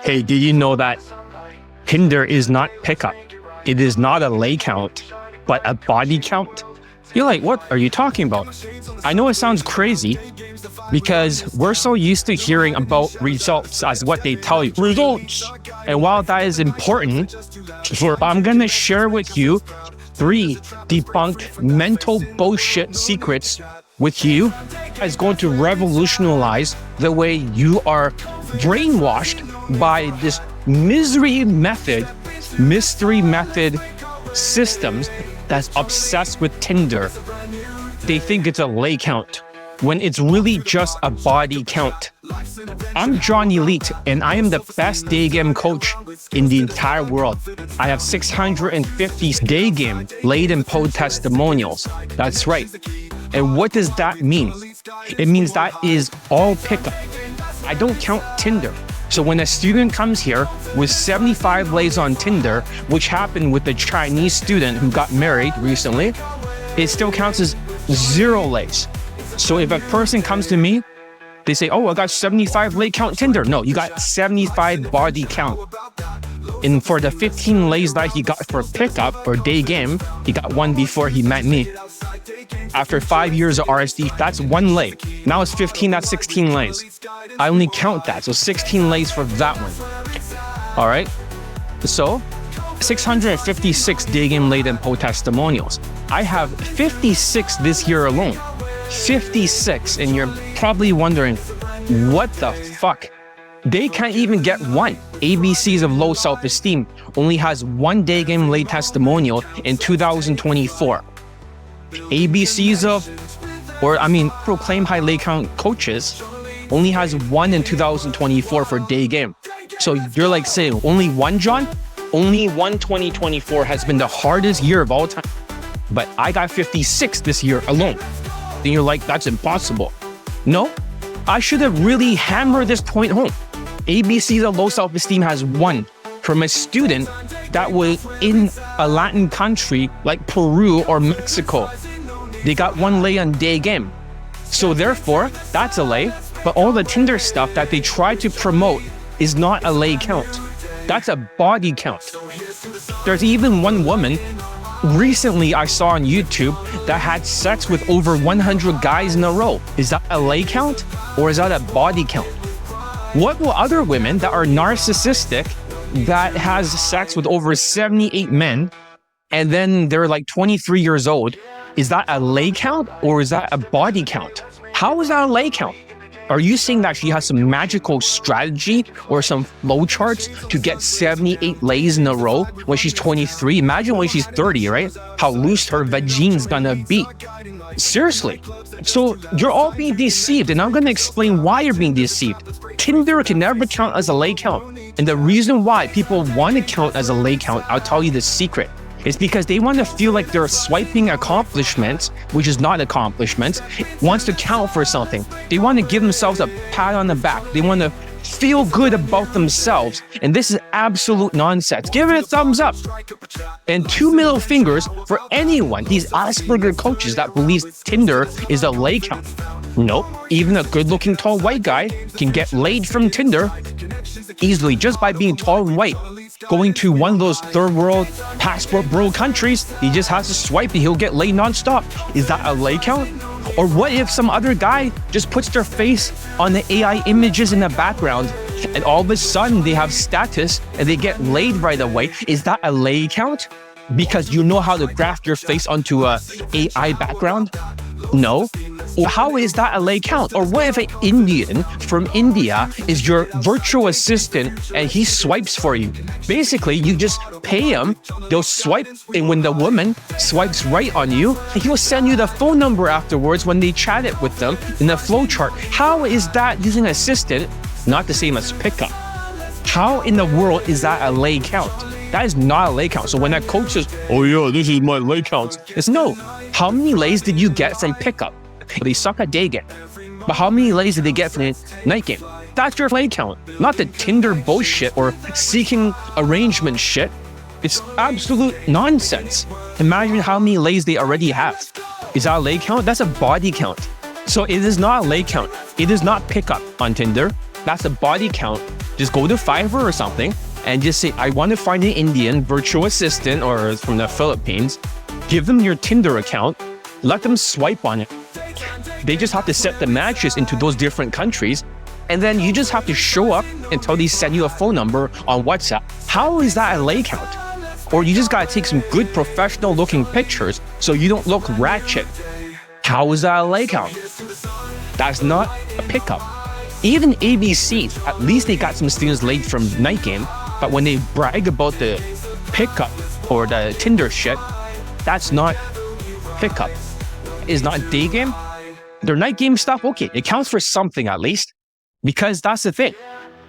Hey, did you know that Tinder is not pickup? It is not a lay count, but a body count? You're like, what are you talking about? I know it sounds crazy because we're so used to hearing about results as what they tell you. Results! And while that is important, I'm going to share with you 3 debunked mental bullshit secrets with you. It's going to revolutionize the way you are brainwashed by this mystery method systems that's obsessed with Tinder. They think it's a lay count when it's really just a body count. I'm John Elite, and I am the best day game coach in the entire world. I have 650 day game laid and post testimonials. That's right. And what does that mean? It means that is all pickup. I don't count Tinder. So when a student comes here with 75 lays on Tinder, which happened with the Chinese student who got married recently, it still counts as 0 lays. So if a person comes to me, they say, oh, I got 75 lay count Tinder. No, you got 75 body count. And for the 15 lays that he got for pickup or day game, he got 1 before he met me. After 5 years of RSD, that's 1 lay. Now it's 15, that's 16 lays. I only count that, so 16 lays for that one. All right, so 656 day game laid and post testimonials. I have 56 this year alone. 56, and you're probably wondering, what the fuck? They can't even get 1. ABCs of low self-esteem only has 1 day game laid testimonial in 2024. ABCs of, proclaim high lay count coaches only has 1 in 2024 for day game. So you're like saying, only 1, John? Only 1 2024 has been the hardest year of all time. But I got 56 this year alone. Then you're like, that's impossible. No, I should have really hammered this point home. ABCs of low self-esteem has 1 from a student that was in a Latin country like Peru or Mexico. They got 1 lay on day game. So therefore, that's a lay, but all the Tinder stuff that they try to promote is not a lay count. That's a body count. There's even 1 woman recently I saw on YouTube that had sex with over 100 guys in a row. Is that a lay count or is that a body count? What will other women that are narcissistic that has sex with over 78 men and then they're like 23 years old, is that a lay count or is that a body count? How is that a lay count? Are you saying that she has some magical strategy or some flow charts to get 78 lays in a row when she's 23? Imagine when she's 30, right? How loose her vagine's gonna be. Seriously. So you're all being deceived, and I'm gonna explain why you're being deceived. Tinder can never count as a lay count. And the reason why people want to count as a lay count, I'll tell you the secret. It's because they want to feel like they're swiping accomplishments, which is not accomplishments, wants to count for something. They want to give themselves a pat on the back. They want to feel good about themselves. And this is absolute nonsense. Give it a thumbs up. And 2 middle fingers for anyone, these Asperger coaches that believes Tinder is a lay count. Nope. Even a good-looking tall white guy can get laid from Tinder easily just by being tall and white. Going to one of those third world passport bro countries, he just has to swipe and he'll get laid nonstop. Is that a lay count? Or what if some other guy just puts their face on the AI images in the background and all of a sudden they have status and they get laid right away? Is that a lay count? Because you know how to graft your face onto a AI background? No. Or how is that a lay count? Or what if an Indian from India is your virtual assistant and he swipes for you? Basically, you just pay him, they'll swipe, and when the woman swipes right on you, he'll send you the phone number afterwards when they chat it with them in the flowchart. How is that using an assistant not the same as pickup? How in the world is that a lay count? That is not a lay count. So when that coach says, oh yeah, this is my lay count, it's no. How many lays did you get from pickup? They suck at day game. But how many lays did they get from the night game? That's your lay count, not the Tinder bullshit or seeking arrangement shit. It's absolute nonsense. Imagine how many lays they already have. Is that a lay count? That's a body count. So it is not a lay count. It is not pickup on Tinder. That's a body count. Just go to Fiverr or something and just say, I want to find an Indian virtual assistant or from the Philippines. Give them your Tinder account. Let them swipe on it. They just have to set the matches into those different countries. And then you just have to show up until they send you a phone number on WhatsApp. How is that a Laycount? Or you just gotta take some good professional looking pictures so you don't look ratchet. How is that a Laycount? That's not a pickup. Even ABC, at least they got some students laid from night game, but when they brag about the pickup or the Tinder shit, that's not pickup. It's not day game. Their night game stuff, okay, it counts for something at least. Because that's the thing.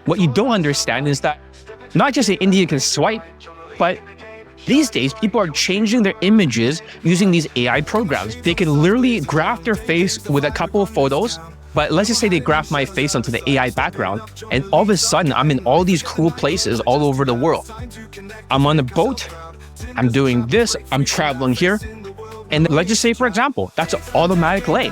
What you don't understand is that not just an Indian can swipe, but these days people are changing their images using these AI programs. They can literally graph their face with a couple of photos, but let's just say they graph my face onto the AI background, and all of a sudden I'm in all these cool places all over the world. I'm on a boat, I'm doing this, I'm traveling here, and let's just say, for example, that's an automatic lay.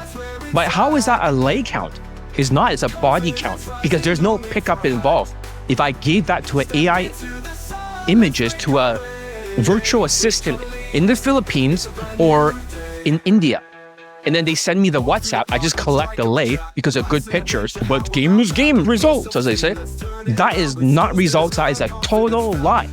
But how is that a lay count? It's not, it's a body count because there's no pickup involved. If I gave that to an AI images to a virtual assistant in the Philippines or in India, and then they send me the WhatsApp, I just collect the lay because of good pictures. But game is game, results, as they say. That is not results, that is a total lie.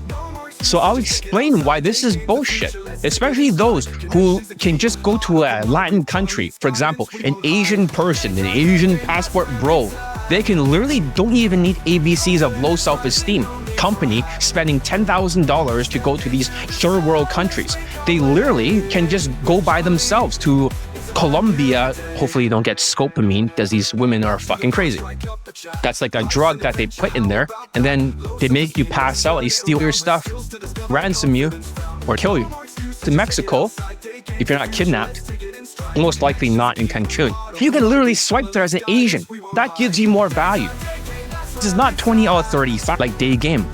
So I'll explain why this is bullshit, especially those who can just go to a Latin country, for example, an Asian person, an Asian passport bro. They can literally don't even need ABCs of low self-esteem company spending $10,000 to go to these third world countries. They literally can just go by themselves to Colombia. Hopefully you don't get scopamine because these women are fucking crazy. That's like a drug that they put in there and then they make you pass out, they steal your stuff, ransom you, or kill you. To Mexico, if you're not kidnapped, most likely not in Cancun. You can literally swipe there as an Asian. That gives you more value. This is not 20 out of 35 like day game.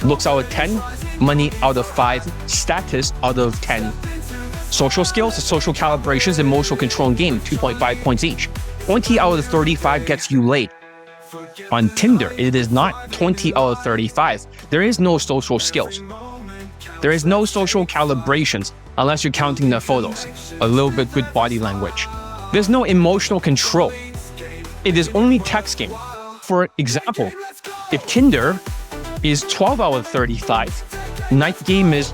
Looks out of 10, money out of 5, status out of 10. Social skills, social calibrations, emotional control and game, 2.5 points each. 20 out of 35 gets you laid. On Tinder, it is not 20 out of 35. There is no social skills. There is no social calibrations unless you're counting the photos. A little bit good body language. There's no emotional control. It is only text game. For example, if Tinder is 12 out of 35, night game is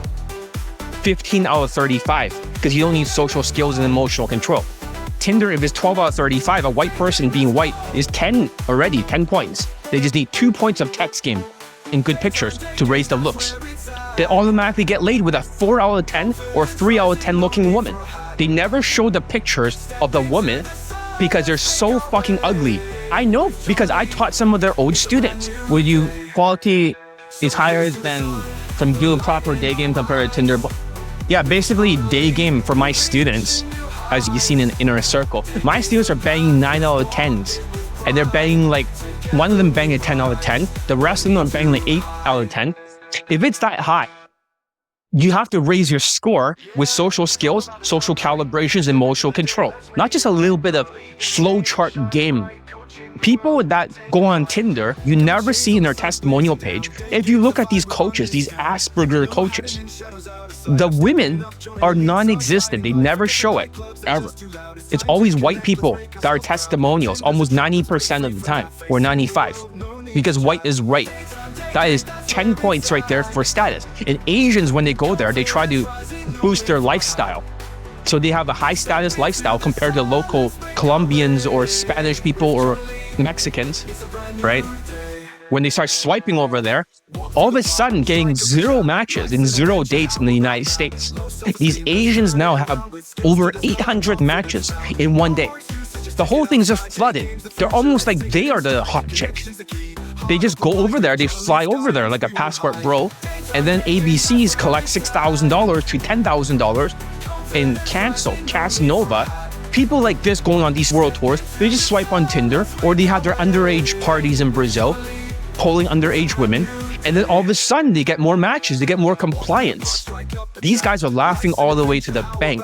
15 out of 35 because you don't need social skills and emotional control. Tinder, if it's 12 out of 35, a white person being white is 10 already, 10 points. They just need 2 points of text game and good pictures to raise the looks. They automatically get laid with a 4 out of 10 or 3 out of 10 looking woman. They never show the pictures of the woman because they're so fucking ugly. I know because I taught some of their old students. Will you quality is higher than some good proper day game compared to Tinder? Yeah, basically day game for my students, as you've seen in Inner Circle. My students are banging 9 out of 10s. And they're banging like, one of them banging a 10 out of 10. The rest of them are banging like 8 out of 10. If it's that high, you have to raise your score with social skills, social calibrations, emotional control. Not just a little bit of flowchart game. People that go on Tinder, you never see in their testimonial page. If you look at these coaches, these Asperger coaches, the women are non-existent. They never show it, ever. It's always white people that are testimonials, almost 90% of the time, or 95, because white is right. That is 10 points right there for status. And Asians, when they go there, they try to boost their lifestyle. So they have a high status lifestyle compared to local Colombians or Spanish people or Mexicans, right? When they start swiping over there, all of a sudden getting 0 matches and 0 dates in the United States. These Asians now have over 800 matches in one day. The whole thing's just flooded. They're almost like they are the hot chick. They just go over there, they fly over there like a passport bro, and then ABCs collect $6,000 to $10,000 and cancel, cast nova. People like this going on these world tours, they just swipe on Tinder, or they have their underage parties in Brazil, polling underage women, and then all of a sudden they get more matches, they get more compliance. These guys are laughing all the way to the bank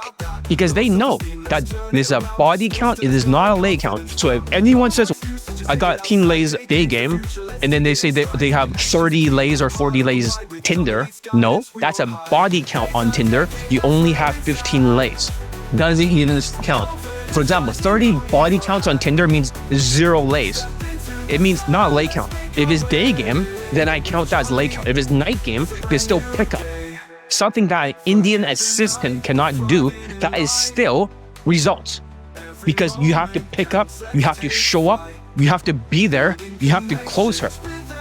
because they know that there's a body count, it is not a lay count. So if anyone says I got 15 lays day game, and then they say they have 30 lays or 40 lays Tinder. No, that's a body count on Tinder. You only have 15 lays. Doesn't even count. For example, 30 body counts on Tinder means 0 lays. It means not lay count. If it's day game, then I count that as lay count. If it's night game, there's still pickup. Something that an Indian assistant cannot do, that is still results. Because you have to pick up, you have to show up, you have to be there, you have to close her.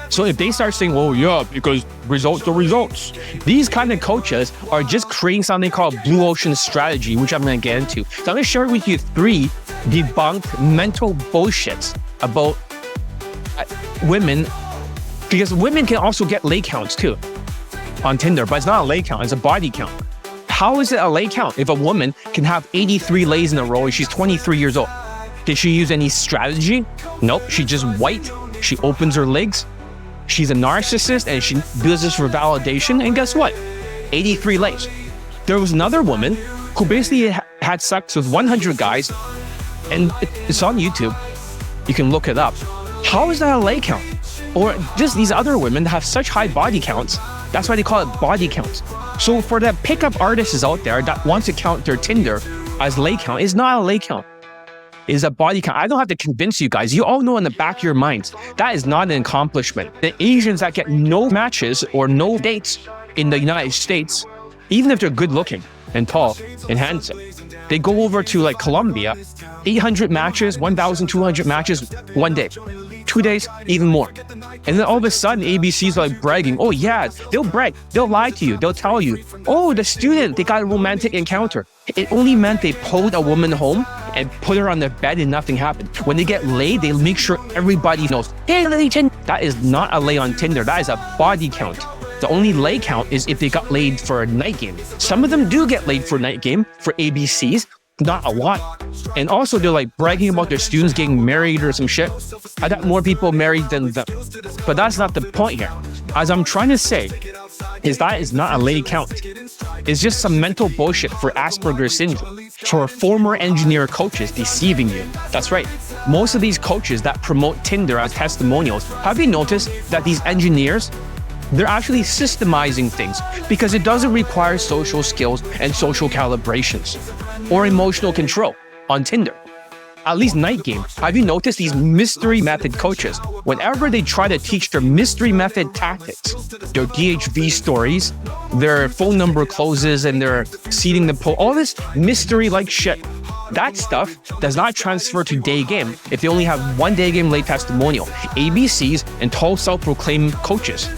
So if they start saying, oh yeah, because results are results, these kind of coaches are just creating something called blue ocean strategy, which I'm going to get into. So I'm going to share with you 3 debunked mental bullshits about women, because women can also get lay counts too on Tinder, but it's not a lay count, it's a body count. How is it a lay count if a woman can have 83 lays in a row and she's 23 years old? Did she use any strategy? Nope, she just white, she opens her legs, she's a narcissist and she does this for validation, and guess what? 83 lays. There was another woman who basically had sex with 100 guys, and it's on YouTube, you can look it up. How is that a lay count? Or just these other women that have such high body counts, that's why they call it body counts. So for the pickup artists out there that want to count their Tinder as lay count, it's not a lay count. It's a body count. I don't have to convince you guys. You all know in the back of your minds, that is not an accomplishment. The Asians that get no matches or no dates in the United States, even if they're good looking and tall and handsome, they go over to like Colombia, 800 matches, 1,200 matches, 1 day. 2 days, even more. And then all of a sudden, ABC's like bragging. Oh yeah, they'll brag. They'll lie to you. They'll tell you, oh, the student, they got a romantic encounter. It only meant they pulled a woman home and put her on their bed and nothing happened. When they get laid, they make sure everybody knows, hey, Layton. That is not a lay on Tinder. That is a body count. The only lay count is if they got laid for a night game. Some of them do get laid for a night game for ABCs. Not a lot. And also they're like bragging about their students getting married or some shit. I got more people married than them. But that's not the point here. As I'm trying to say, is that is not a lay count. It's just some mental bullshit for Asperger's syndrome, for former engineer coaches deceiving you. That's right. Most of these coaches that promote Tinder as testimonials, have you noticed that these engineers, they're actually systemizing things because it doesn't require social skills and social calibrations or emotional control on Tinder. At least night game. Have you noticed these mystery method coaches? Whenever they try to teach their mystery method tactics, their DHV stories, their phone number closes and they're seeding the poll, all this mystery-like shit, that stuff does not transfer to day game if they only have 1 day game late testimonial. ABCs and tall self-proclaimed coaches.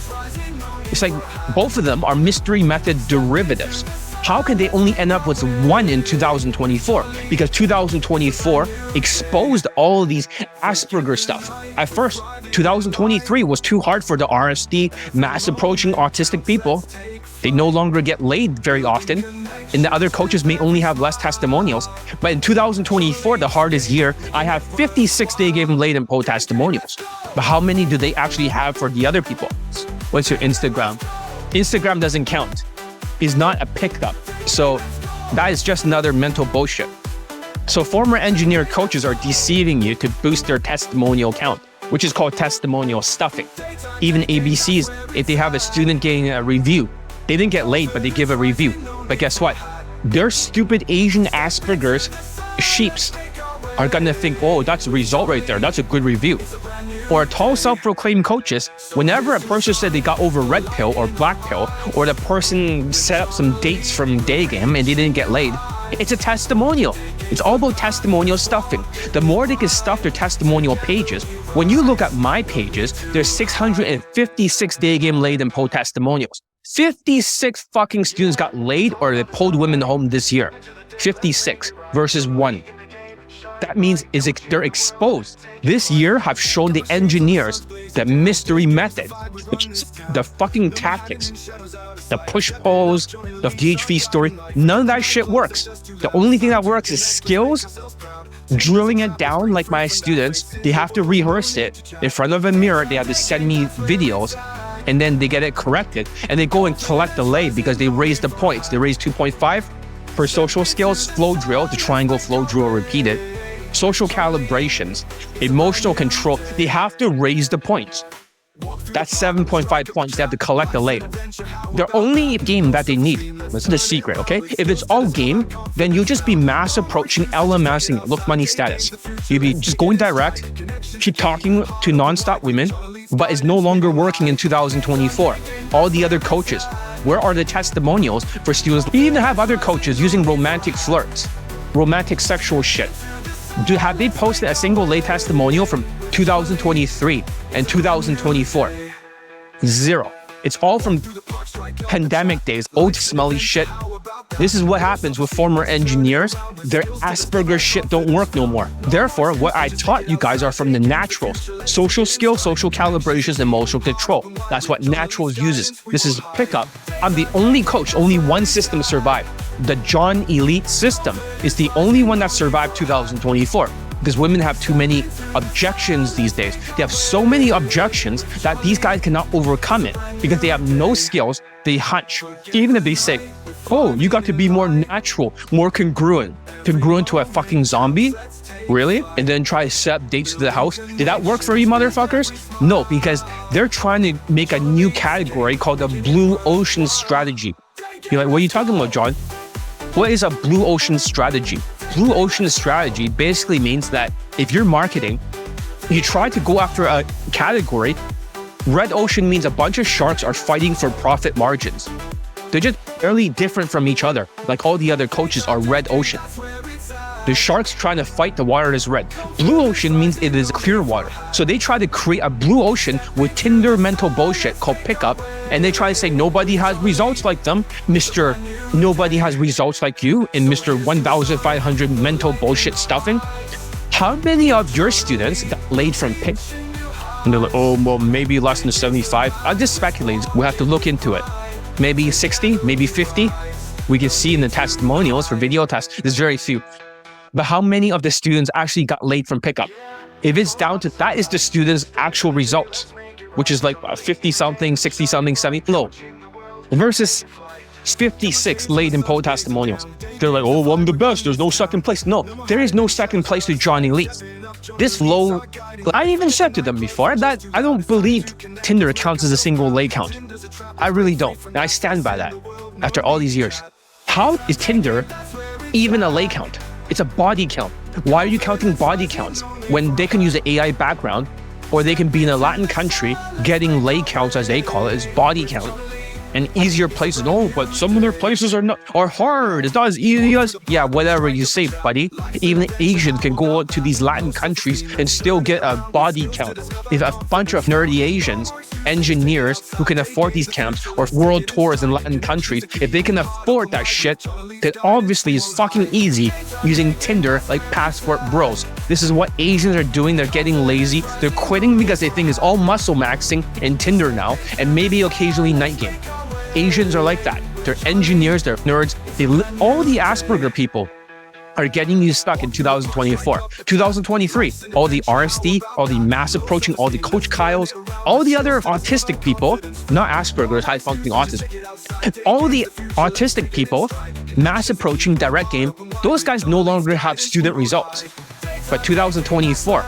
It's like both of them are mystery method derivatives. How can they only end up with 1 in 2024? Because 2024 exposed all of these Asperger stuff. At first, 2023 was too hard for the RSD, mass approaching autistic people. They no longer get laid very often, and the other coaches may only have less testimonials. But in 2024, the hardest year, I have 56 day game laid and poll testimonials. But how many do they actually have for the other people? What's your Instagram? Instagram doesn't count. It's not a pickup. So that is just another mental bullshit. So former engineer coaches are deceiving you to boost their testimonial count, which is called testimonial stuffing. Even ABCs, if they have a student getting a review, they didn't get laid, but they give a review. But guess what? Their stupid Asian Asperger's sheeps are gonna think, oh, that's a result right there. That's a good review. Or tall self-proclaimed coaches, whenever a person said they got over red pill or black pill, or the person set up some dates from day game and they didn't get laid, it's a testimonial. It's all about testimonial stuffing. The more they can stuff their testimonial pages, when you look at my pages, there's 656 day game laid and poll testimonials. 56 fucking students got laid or they pulled women home this year. 56 versus 1. That means they're exposed. This year have shown the engineers the mystery method, the fucking tactics, the push polls, the DHV story. None of that shit works. The only thing that works is skills, drilling it down like my students. They have to rehearse it in front of a mirror. They have to send me videos and then they get it corrected and they go and collect the lay because they raise the points. They raise 2.5 for social skills, flow drill, the triangle flow drill repeated. social calibrations, emotional control. They have to raise the points. That's 7.5 points. They have to collect the lay. The only game that they need, that's the secret, okay? If it's all game, then you'll just be mass approaching, LMSing, look money status. You'll be just going direct, keep talking to non-stop women, but it's no longer working in 2024. All the other coaches, where are the testimonials for students? We even have other coaches using romantic flirts, romantic sexual shit. Have they posted a single lay testimonial from 2023 and 2024? Zero. It's all from pandemic days, old smelly shit. This is what happens with former engineers. Their Asperger's shit don't work no more. Therefore, what I taught you guys are from the naturals. Social skills, social calibrations, emotional control. That's what naturals uses. This is pickup. I'm the only coach, only one system survived. The John Elite system is the only one that survived 2024. Because women have too many objections these days. They have so many objections that these guys cannot overcome it because they have no skills. They hunch. Even if they say, oh, you got to be more natural, more congruent to a fucking zombie? Really? And then try to set up dates to the house? Did that work for you motherfuckers? No, because they're trying to make a new category called the blue ocean strategy. You're like, what are you talking about, John? What is a blue ocean strategy? Blue ocean strategy basically means that if you're marketing, you try to go after a category. Red ocean means a bunch of sharks are fighting for profit margins. They're just fairly different from each other, like all the other coaches are red ocean. The sharks trying to fight the water is red. Blue ocean means it is clear water. So they try to create a blue ocean with Tinder mental bullshit called pickup, and they try to say nobody has results like them, Mr. Nobody has results like you, in Mr. 1,500 mental bullshit stuffing. How many of your students got laid from pick? And they're like, oh, well, maybe less than 75. I'll just speculate. We'll have to look into it. Maybe 60, maybe 50. We can see in the testimonials for video tests, there's very few. But how many of the students actually got laid from pickup? If it's down to that is the student's actual results, which is like 50-something, 60-something, 70, no. Versus 56 laid in poll testimonials. They're like, oh, well, I'm the best. There's no second place. No, there is no second place to John Elite. This low, I even said to them before that I don't believe Tinder counts as a single lay count. I really don't. And I stand by that after all these years. How is Tinder even a lay count? It's a body count. Why are you counting body counts when they can use an AI background, or they can be in a Latin country getting lay counts, as they call it, is body count, and easier places? No, but some of their places are hard. It's not as easy as, yeah, whatever you say, buddy. Even Asians can go to these Latin countries and still get a body count. If a bunch of nerdy Asians, engineers who can afford these camps or world tours in Latin countries, if they can afford that shit, then obviously it's fucking easy using Tinder like passport bros. This is what Asians are doing. They're getting lazy. They're quitting because they think it's all muscle maxing in Tinder now, and maybe occasionally night game. Asians are like that. They're engineers, they're nerds. All the Asperger people are getting you stuck in 2024. 2023, all the RSD, all the mass approaching, all the Coach Kyles, all the other autistic people, not Asperger's, high-functioning autism, all the autistic people, mass approaching, direct game, those guys no longer have student results. But 2024,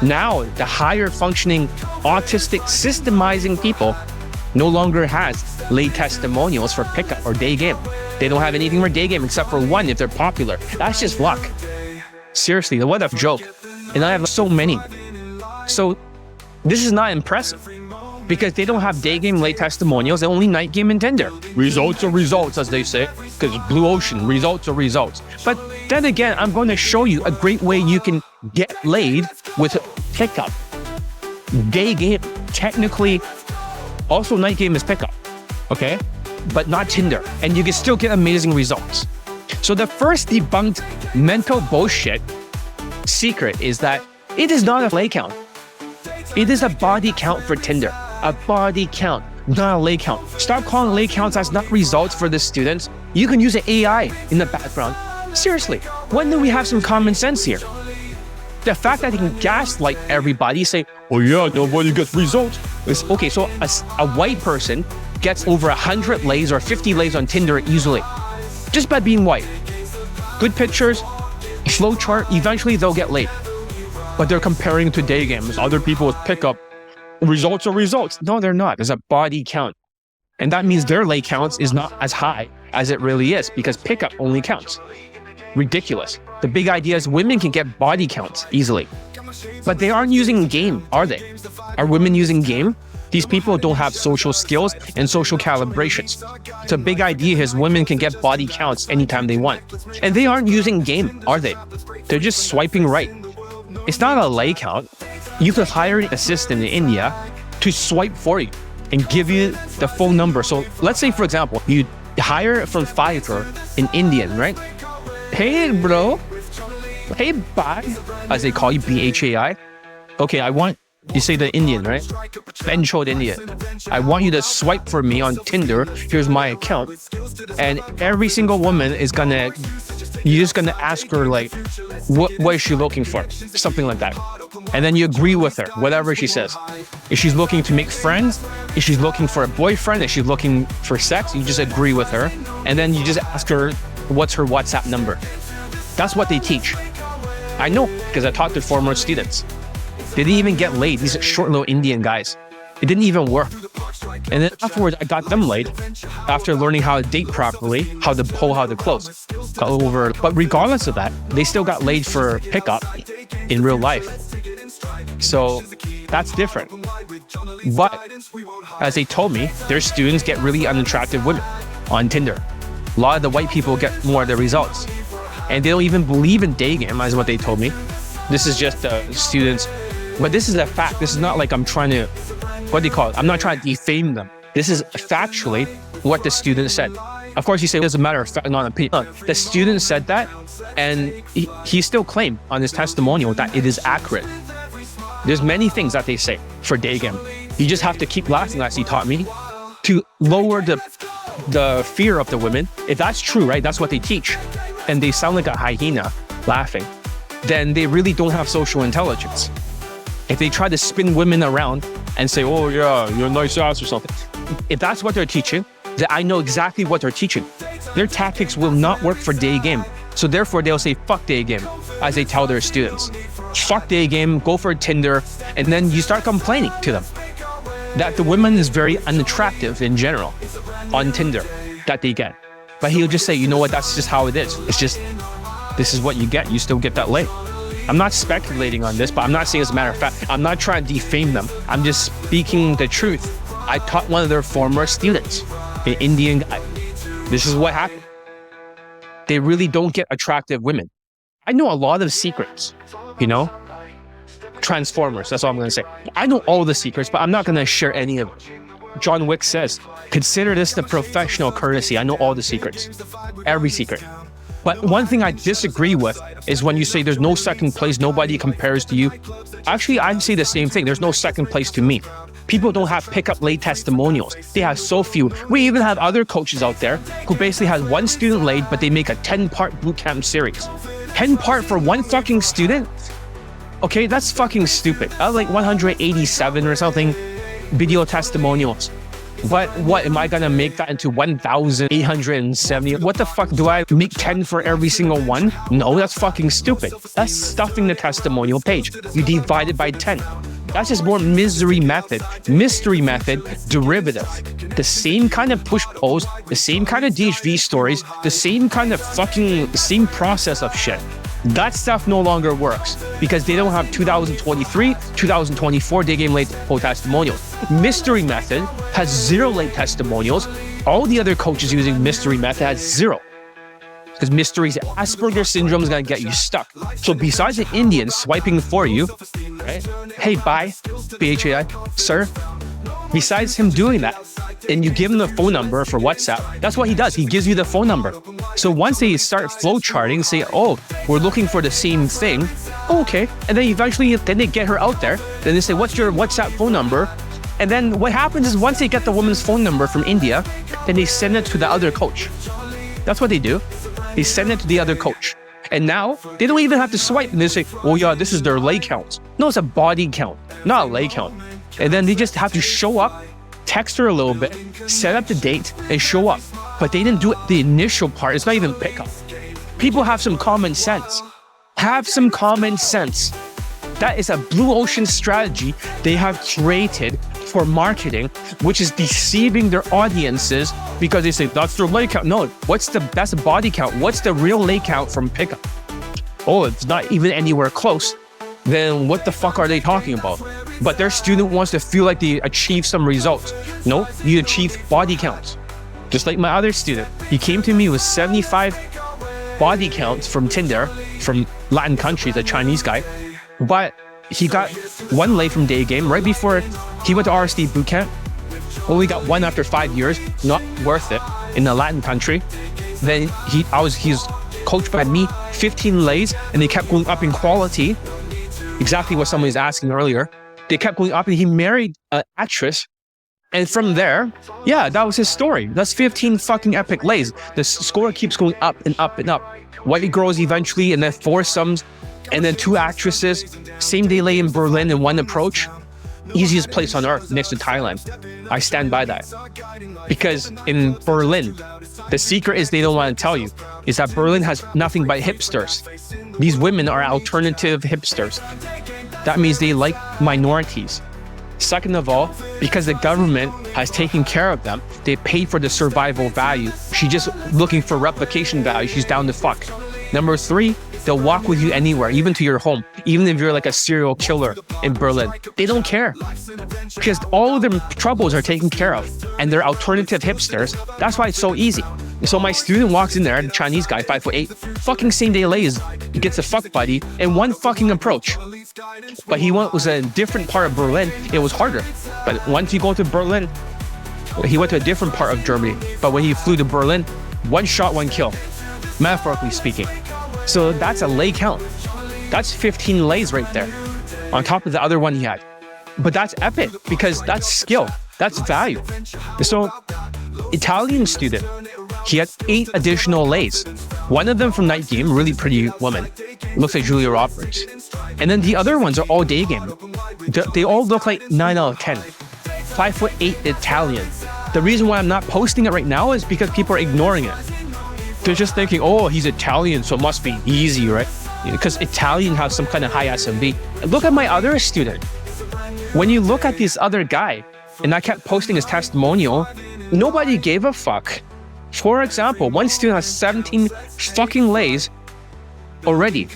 now the higher functioning autistic systemizing people no longer has lay testimonials for pickup or day game. They don't have anything for day game except for one if they're popular. That's just luck. Seriously, what a joke. And I have so many. So this is not impressive because they don't have day game lay testimonials. They only night game and Tinder. Results are results, as they say, because blue ocean, results are results. But then again, I'm going to show you a great way you can get laid with pickup. Day game, technically, also night game is pickup, okay? But not Tinder, and you can still get amazing results. So the first debunked mental bullshit secret is that it is not a lay count. It is a body count for Tinder. A body count, not a lay count. Stop calling lay counts as not results for the students. You can use an AI in the background. Seriously, when do we have some common sense here? The fact that they can gaslight everybody, say, oh yeah, nobody gets results. It's, okay, so a white person gets over 100 lays or 50 lays on Tinder easily, just by being white. Good pictures, flowchart, eventually they'll get laid. But they're comparing to day games. Other people with pickup, results are results. No, they're not. There's a body count. And that means their lay counts is not as high as it really is because pickup only counts. Ridiculous. The big idea is women can get body counts easily. But they aren't using game, are they? Are women using game? These people don't have social skills and social calibrations. So big idea is women can get body counts anytime they want. And they aren't using game, are they? They're just swiping right. It's not a lay count. You could hire an assistant in India to swipe for you and give you the phone number. So let's say, for example, you hire from Fiverr an Indian, right? Hey, bro. Hey, bye. As they call you, BHAI. Okay, you say the Indian, right? Benchod Indian. I want you to swipe for me on Tinder. Here's my account. And every single woman is you're just gonna ask her like, what is she looking for? Something like that. And then you agree with her, whatever she says. If she's looking to make friends, if she's looking for a boyfriend, if she's looking for sex, you just agree with her. And then you just ask her, what's her WhatsApp number? That's what they teach. I know, because I talked to former students. They didn't even get laid. These short little Indian guys. It didn't even work. And then afterwards, I got them laid after learning how to date properly, how to pull, how to close. Got over. But regardless of that, they still got laid for pickup in real life. So that's different. But as they told me, their students get really unattractive women on Tinder. A lot of the white people get more of the results. And they don't even believe in day game, is what they told me. This is just students. But this is a fact. This is not like I'm trying to, what do you call it? I'm not trying to defame them. This is factually what the student said. Of course, you say it's a matter of fact, not an opinion. The student said that, and he still claimed on his testimonial that it is accurate. There's many things that they say for day game. You just have to keep laughing, as he taught me, to lower the fear of the women. If that's true, right? That's what they teach. And they sound like a hyena laughing. Then they really don't have social intelligence. If they try to spin women around and say, oh yeah, you're a nice ass or something. If that's what they're teaching, then I know exactly what they're teaching. Their tactics will not work for day game. So therefore they'll say, fuck day game, as they tell their students. Fuck day game, go for Tinder, and then you start complaining to them that the woman is very unattractive in general on Tinder that they get. But he'll just say, you know what, that's just how it is. It's just, this is what you get. You still get that late. I'm not speculating on this, but I'm not saying as a matter of fact. I'm not trying to defame them. I'm just speaking the truth. I taught one of their former students, an Indian guy. This is what happened. They really don't get attractive women. I know a lot of secrets, you know? Transformers, that's all I'm going to say. I know all the secrets, but I'm not going to share any of it. John Wick says, consider this the professional courtesy. I know all the secrets, every secret. But one thing I disagree with is when you say there's no second place, nobody compares to you. Actually, I'd say the same thing. There's no second place to me. People don't have pick-up late testimonials. They have so few. We even have other coaches out there who basically has one student laid, but they make a 10-part bootcamp series. 10-part for one fucking student? Okay, that's fucking stupid. I have like 187 or something video testimonials. But what, am I gonna make that into 1,870? What the fuck, do I make 10 for every single one? No, that's fucking stupid. That's stuffing the testimonial page. You divide it by 10. That's just more mystery method, derivative. The same kind of push-pulls, the same kind of DHV stories, the same kind of same process of shit. That stuff no longer works because they don't have 2023, 2024 day game late poll testimonials. Mystery method has 0 late testimonials. All the other coaches using mystery method has 0. Because mystery's Asperger's syndrome is going to get you stuck. So besides the Indian swiping for you, right? Hey, bye, BHAI, sir. Besides him doing that, and you give him the phone number for WhatsApp, that's what he does. He gives you the phone number. So once they start flow charting, say, oh, we're looking for the same thing. Oh, okay. And then eventually, then they get her out there. Then they say, what's your WhatsApp phone number? And then what happens is once they get the woman's phone number from India, then they send it to the other coach. That's what they do. They send it to the other coach. And now they don't even have to swipe. And they say, oh yeah, this is their lay count. No, it's a body count, not a lay count. And then they just have to show up, text her a little bit, set up the date, and show up. But they didn't do the initial part. It's not even pickup. People have some common sense. Have some common sense. That is a blue ocean strategy they have created for marketing, which is deceiving their audiences because they say, that's their Laycount. No, what's the best body count? What's the real Laycount from pickup? Oh, it's not even anywhere close. Then what the fuck are they talking about? But their student wants to feel like they achieve some results. No, you achieve body counts. Just like my other student. He came to me with 75 body counts from Tinder, from Latin countries, a Chinese guy. But he got one lay from day game right before he went to RSD bootcamp. Only got one after 5 years, not worth it in a Latin country. Then he's coached by me, 15 lays, and they kept going up in quality. Exactly what someone was asking earlier. They kept going up and he married an actress. And from there, yeah, that was his story. That's 15 fucking epic lays. The score keeps going up and up and up. White girls eventually, and then foursomes, and then 2 actresses. Same day lay in Berlin in one approach. Easiest place on earth next to Thailand. I stand by that. Because in Berlin, the secret is they don't want to tell you, is that Berlin has nothing but hipsters. These women are alternative hipsters. That means they like minorities. Second of all, because the government has taken care of them, they paid for the survival value. She's just looking for replication value. She's down to fuck. Number 3, they'll walk with you anywhere, even to your home, even if you're like a serial killer in Berlin. They don't care because all of their troubles are taken care of and they're alternative hipsters. That's why it's so easy. So my student walks in there, the Chinese guy, 5'8", fucking same day lays, gets a fuck buddy in one fucking approach. But he was in a different part of Berlin. It was harder. But once you go to Berlin, he went to a different part of Germany. But when he flew to Berlin, 1 shot, 1 kill, metaphorically speaking. So that's a lay count. That's 15 lays right there on top of the other one he had. But that's epic because that's skill. That's value. So Italian student, he had 8 additional lays. One of them from night game, really pretty woman. Looks like Julia Roberts. And then the other ones are all day game. They all look like 9 out of 10. 5'8" Italian. The reason why I'm not posting it right now is because people are ignoring it. They're just thinking, oh, he's Italian, so it must be easy, right? Because Italian has some kind of high SMV. Look at my other student. When you look at this other guy, and I kept posting his testimonial, nobody gave a fuck. For example, one student has 17 fucking lays already.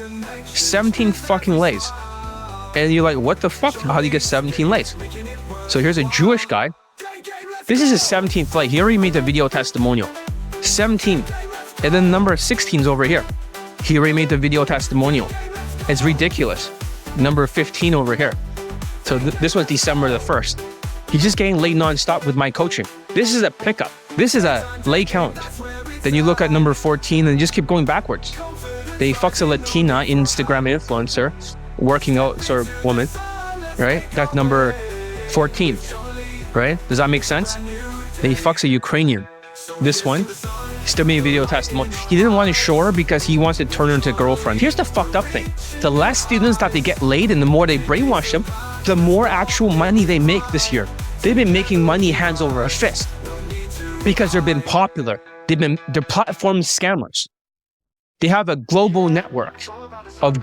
17 fucking lays. And you're like, what the fuck? How do you get 17 lays? So here's a Jewish guy. This is his 17th lay. He already made the video testimonial. 17. And then number 16 is over here. He already made the video testimonial. It's ridiculous. Number 15 over here. So this was December the 1st. He's just getting laid nonstop with my coaching. This is a pickup. This is a lay count. Then you look at number 14 and just keep going backwards. They fucks a Latina Instagram influencer, working out sort of woman, right? That's number 14, right? Does that make sense? Then he fucks a Ukrainian. This one, still made a video testimony. He didn't want to show her because he wants to turn her into a girlfriend. Here's the fucked up thing. The less students that they get laid and the more they brainwash them, the more actual money they make this year. They've been making money hands over a fist because they've been popular. They're platform scammers. They have a global network of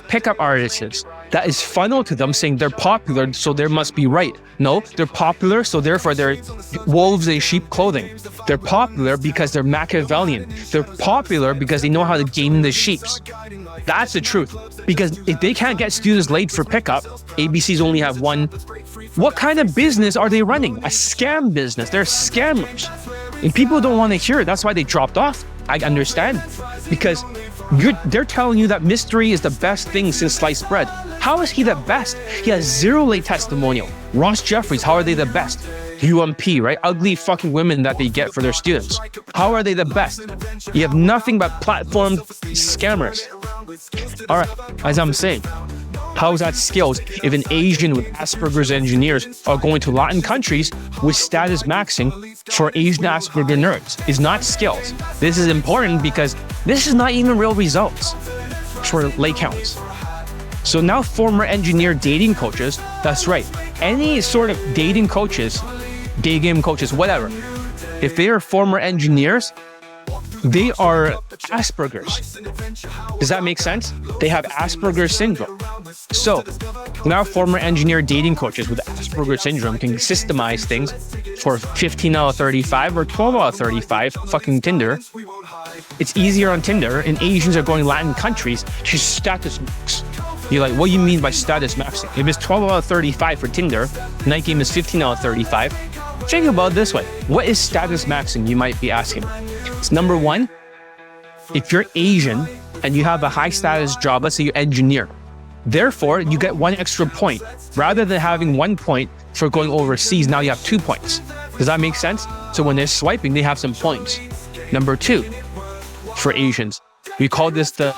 pickup artists that is funneled to them saying they're popular, so they must be right. No, they're popular, so therefore they're wolves in sheep clothing. They're popular because they're Machiavellian. They're popular because they know how to game the sheeps. That's the truth. Because if they can't get students laid for pickup, ABCs only have one. What kind of business are they running? A scam business. They're scammers. And people don't want to hear it. That's why they dropped off. I understand. Because they're telling you that mystery is the best thing since sliced bread. How is he the best? He has 0 late testimonial. Ross Jeffries, how are they the best? UMP, right? Ugly fucking women that they get for their students. How are they the best? You have nothing but platform scammers. All right, as I'm saying, how's that skills if an Asian with Asperger's engineers are going to Latin countries with status maxing for Asian Asperger nerds? It's not skills. This is important because this is not even real results for Laycounts. So now former engineer dating coaches, that's right, any sort of dating coaches, day game coaches, whatever, if they are former engineers, They are Asperger's. Does that make sense? They have Asperger's syndrome. So now former engineer dating coaches with Asperger's syndrome can systemize things for 15 out of 35 or 12 out of 35 fucking Tinder. It's easier on Tinder, and Asians are going Latin countries to status max. You're like, what do you mean by status maxing? If it's 12 out of 35 for Tinder, night game is 15 out of 35. Think about it this way. What is status maxing, you might be asking? It's number one, if you're Asian and you have a high status job, let's say you're engineer, therefore you get 1 extra point. Rather than having 1 point for going overseas, now you have 2 points. Does that make sense? So when they're swiping, they have some points. Number two, for Asians, we call this the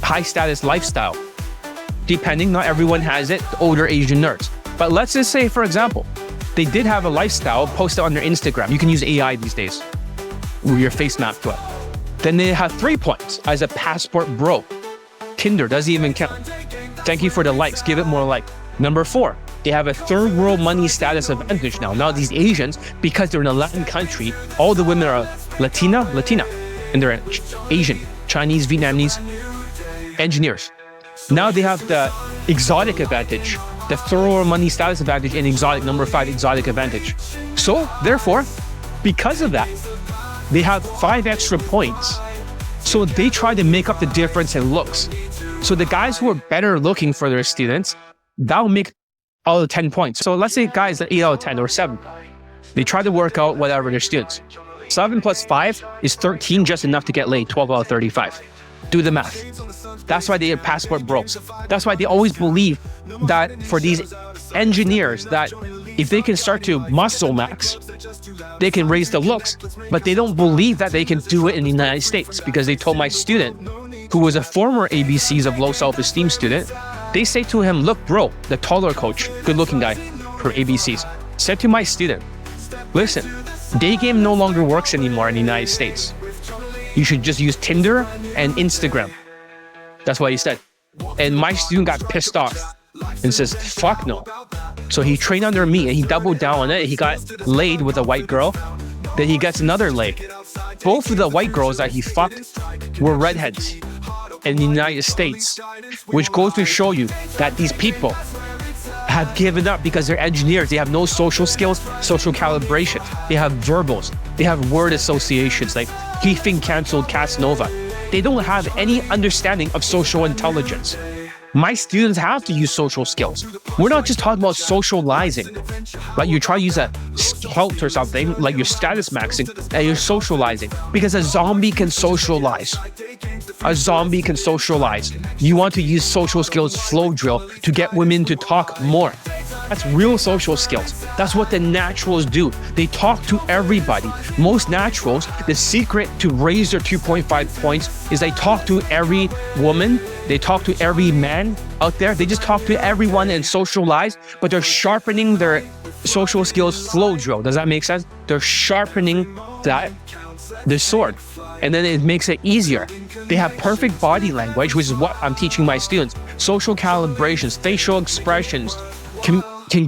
high status lifestyle. Depending, not everyone has it, the older Asian nerds. But let's just say, for example, they did have a lifestyle posted on their Instagram. You can use AI these days with your face map to it. Then they have 3 points as a passport bro. Tinder doesn't even count. Thank you for the likes. Give it more like. Number 4, they have a third world money status advantage now. Now these Asians, because they're in a Latin country, all the women are Latina, and they're Asian, Chinese, Vietnamese, engineers. Now they have the exotic advantage, the third world money status advantage, and exotic, number 5, exotic advantage. So therefore, because of that, they have 5 extra points. So they try to make up the difference in looks. So the guys who are better looking for their students, that'll make all the 10 points. So let's say guys are 8 out of 10 or 7. They try to work out whatever their students. 7 plus 5 is 13, just enough to get laid, 12 out of 35. Do the math. That's why they are passport bros. That's why they always believe that for these engineers, that if they can start to muscle max, they can raise the looks, but they don't believe that they can do it in the United States, because they told my student, who was a former ABCs of low self-esteem student, they say to him, look bro, the taller coach, good looking guy for ABCs, said to my student, listen, day game no longer works anymore in the United States. You should just use Tinder and Instagram. That's what he said. And my student got pissed off and says, fuck no. So he trained under me and he doubled down on it. He got laid with a white girl. Then he gets another lay. Both of the white girls that he fucked were redheads in the United States, which goes to show you that these people have given up because they're engineers. They have no social skills, social calibration. They have verbals. They have word associations like he think canceled Casanova. They don't have any understanding of social intelligence. My students have to use social skills. We're not just talking about socializing. Like you try to use a scout or something, like you're status maxing and you're socializing, because a zombie can socialize. A zombie can socialize. You want to use social skills flow drill to get women to talk more. That's real social skills. That's what the naturals do. They talk to everybody. Most naturals, the secret to raise their 2.5 points is they talk to every woman. They talk to every man out there. They just talk to everyone and socialize, but they're sharpening their social skills flow drill. Does that make sense? They're sharpening the sword, and then it makes it easier. They have perfect body language, which is what I'm teaching my students. Social calibrations, facial expressions,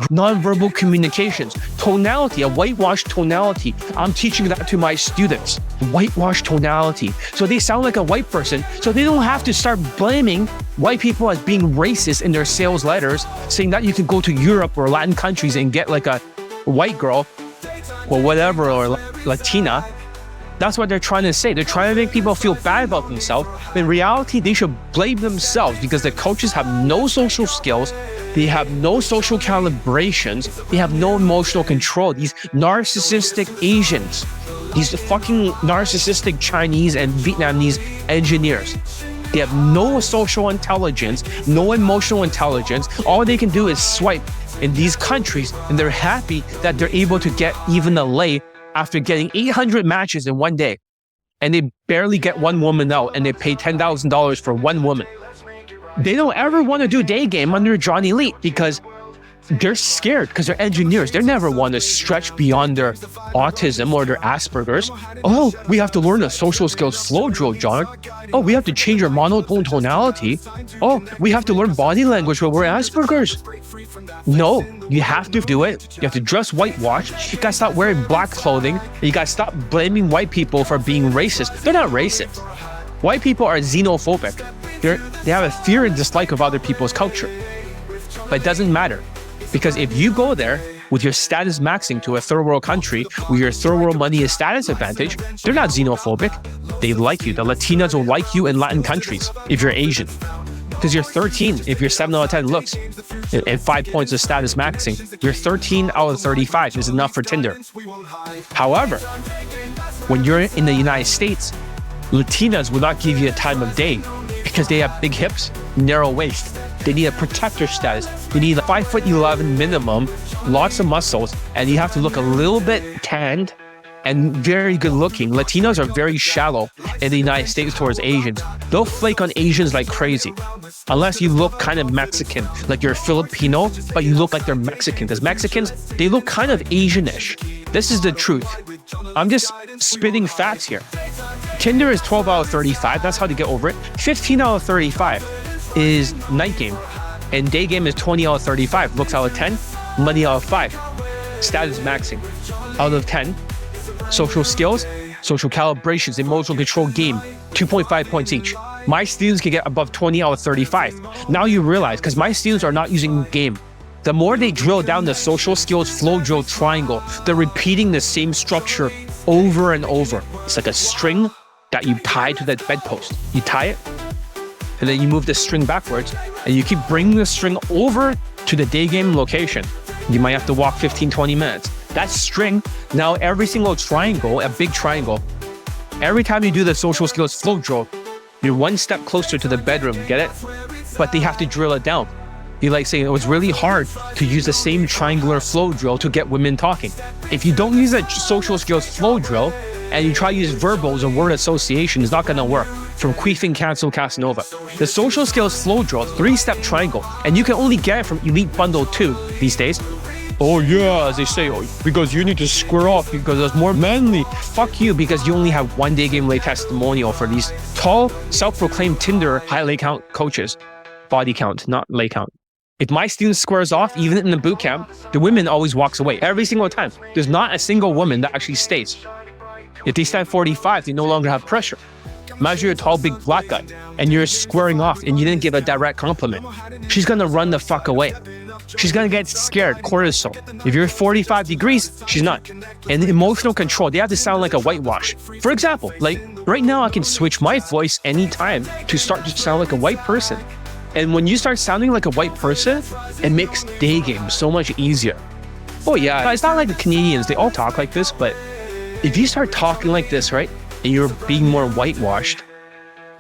non-verbal communications, tonality, a whitewashed tonality. I'm teaching that to my students. Whitewashed tonality. So they sound like a white person, so they don't have to start blaming white people as being racist in their sales letters, saying that you can go to Europe or Latin countries and get like a white girl or whatever, or Latina. That's what they're trying to say. They're trying to make people feel bad about themselves. In reality, they should blame themselves, because the coaches have no social skills. They have no social calibrations. They have no emotional control. These narcissistic Asians, these fucking narcissistic Chinese and Vietnamese engineers, they have no social intelligence, no emotional intelligence. All they can do is swipe in these countries, and they're happy that they're able to get even a lay after getting 800 matches in one day, and they barely get one woman out, and they pay $10,000 for one woman. They don't ever want to do day game under Johnny Elite, because they're scared because they're engineers. They never want to stretch beyond their autism or their Asperger's. Oh, we have to learn a social skills flow drill, John. Oh, we have to change our monotone tonality. Oh, we have to learn body language when we're Asperger's. No, you have to do it. You have to dress whitewash. You gotta stop wearing black clothing. And you gotta stop blaming white people for being racist. They're not racist. White people are xenophobic. They have a fear and dislike of other people's culture. But it doesn't matter. Because if you go there with your status maxing to a third world country where your third world money is status advantage, they're not xenophobic. They like you. The Latinas will like you in Latin countries if you're Asian. Because you're 13 if you're 7 out of 10 looks and 5 points of status maxing. You're 13 out of 35 is enough for Tinder. However, when you're in the United States, Latinas will not give you a time of day because they have big hips, narrow waist. They need a protector status. You need a 5'11" minimum, lots of muscles, and you have to look a little bit tanned and very good looking. Latinos are very shallow in the United States towards Asians. They'll flake on Asians like crazy. Unless you look kind of Mexican, like you're Filipino, but you look like they're Mexican. Because Mexicans, they look kind of Asianish. This is the truth. I'm just spitting facts here. Tinder is 12 out of 35. That's how to get over it. 15 out of 35 is night game. And day game is 20 out of 35. Looks out of 10, money out of 5. Status maxing out of 10. Social skills, social calibrations, emotional control game, 2.5 points each. My students can get above 20 out of 35. Now you realize, because my students are not using game. The more they drill down the social skills flow drill triangle, they're repeating the same structure over and over. It's like a string that you tie to that bedpost. You tie it, and then you move the string backwards, and you keep bringing the string over to the day game location. You might have to walk 15, 20 minutes. That string, now every single triangle, a big triangle, every time you do the social skills flow drill, you're one step closer to the bedroom, get it? But they have to drill it down. You like saying it was really hard to use the same triangular flow drill to get women talking. If you don't use a social skills flow drill and you try to use verbals or word association, it's not gonna work. From Queefing Cancel Casanova. The social skills flow drill, 3-step triangle, and you can only get it from Elite Bundle 2 these days. Oh yeah, as they say, because you need to square off because it's more manly. Fuck you, because you only have one day game lay testimonial for these tall, self-proclaimed Tinder high Laycount coaches. Bodycount, not Laycount. If my student squares off, even in the boot camp, the women always walks away every single time. There's not a single woman that actually stays. If they stand 45, they no longer have pressure. Imagine you're a tall, big black guy and you're squaring off and you didn't give a direct compliment. She's gonna run the fuck away. She's gonna get scared, cortisol. If you're 45 degrees, she's not. And emotional control, they have to sound like a whitewash. For example, like right now I can switch my voice anytime to start to sound like a white person. And when you start sounding like a white person, it makes day games so much easier. Oh yeah, it's not like the Canadians, they all talk like this, but if you start talking like this, right, and you're being more whitewashed,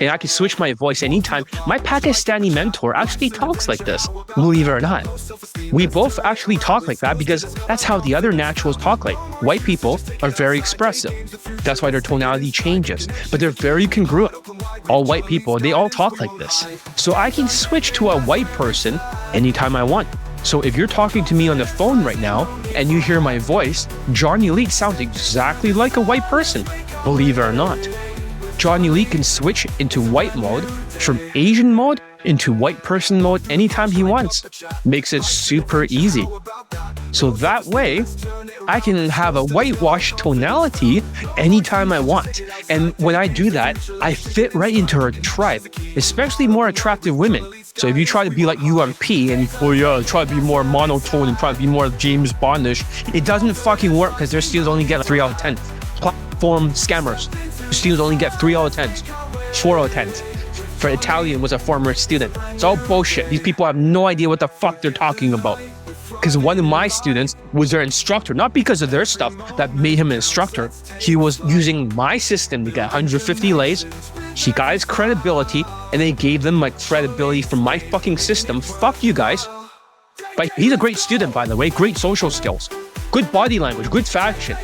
and I can switch my voice anytime. My Pakistani mentor actually talks like this, believe it or not. We both actually talk like that because that's how the other naturals talk like. White people are very expressive. That's why their tonality changes, but they're very congruent. All white people, they all talk like this. So I can switch to a white person anytime I want. So if you're talking to me on the phone right now and you hear my voice, Johnny Elite sounds exactly like a white person, believe it or not. Johnny Lee can switch into white mode from Asian mode into white person mode anytime he wants. Makes it super easy. So that way, I can have a whitewash tonality anytime I want. And when I do that, I fit right into her tribe, especially more attractive women. So if you try to be like UMP and, oh yeah, try to be more monotone and try to be more James Bondish, it doesn't fucking work because their students only get a 3 out of 10. Platform scammers. Students only get 3 out of 10s, 4 out of 10s. For Italian was a former student. It's all bullshit. These people have no idea what the fuck they're talking about. Because one of my students was their instructor, not because of their stuff that made him an instructor. He was using my system to get 150 lays. He got his credibility, and they gave them my credibility from my fucking system. Fuck you guys. But he's a great student, by the way. Great social skills. Good body language. Good fashion.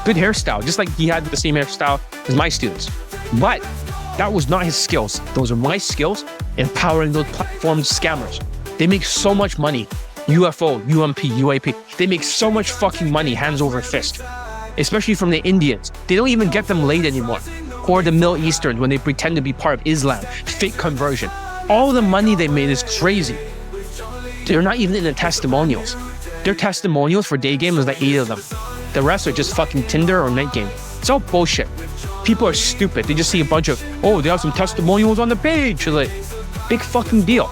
Good hairstyle. Just like he had the same hairstyle as my students. But that was not his skills. Those are my skills empowering those platform scammers. They make so much money. UFO, UMP, UAP. They make so much fucking money, hands over fist. Especially from the Indians. They don't even get them laid anymore. Or the Middle Easterns when they pretend to be part of Islam. Fake conversion. All the money they made is crazy. They're not even in the testimonials. Their testimonials for day game is like 8 of them. The rest are just fucking Tinder or night game. It's all bullshit. People are stupid. They just see a bunch of, oh, they have some testimonials on the page. Like, big fucking deal.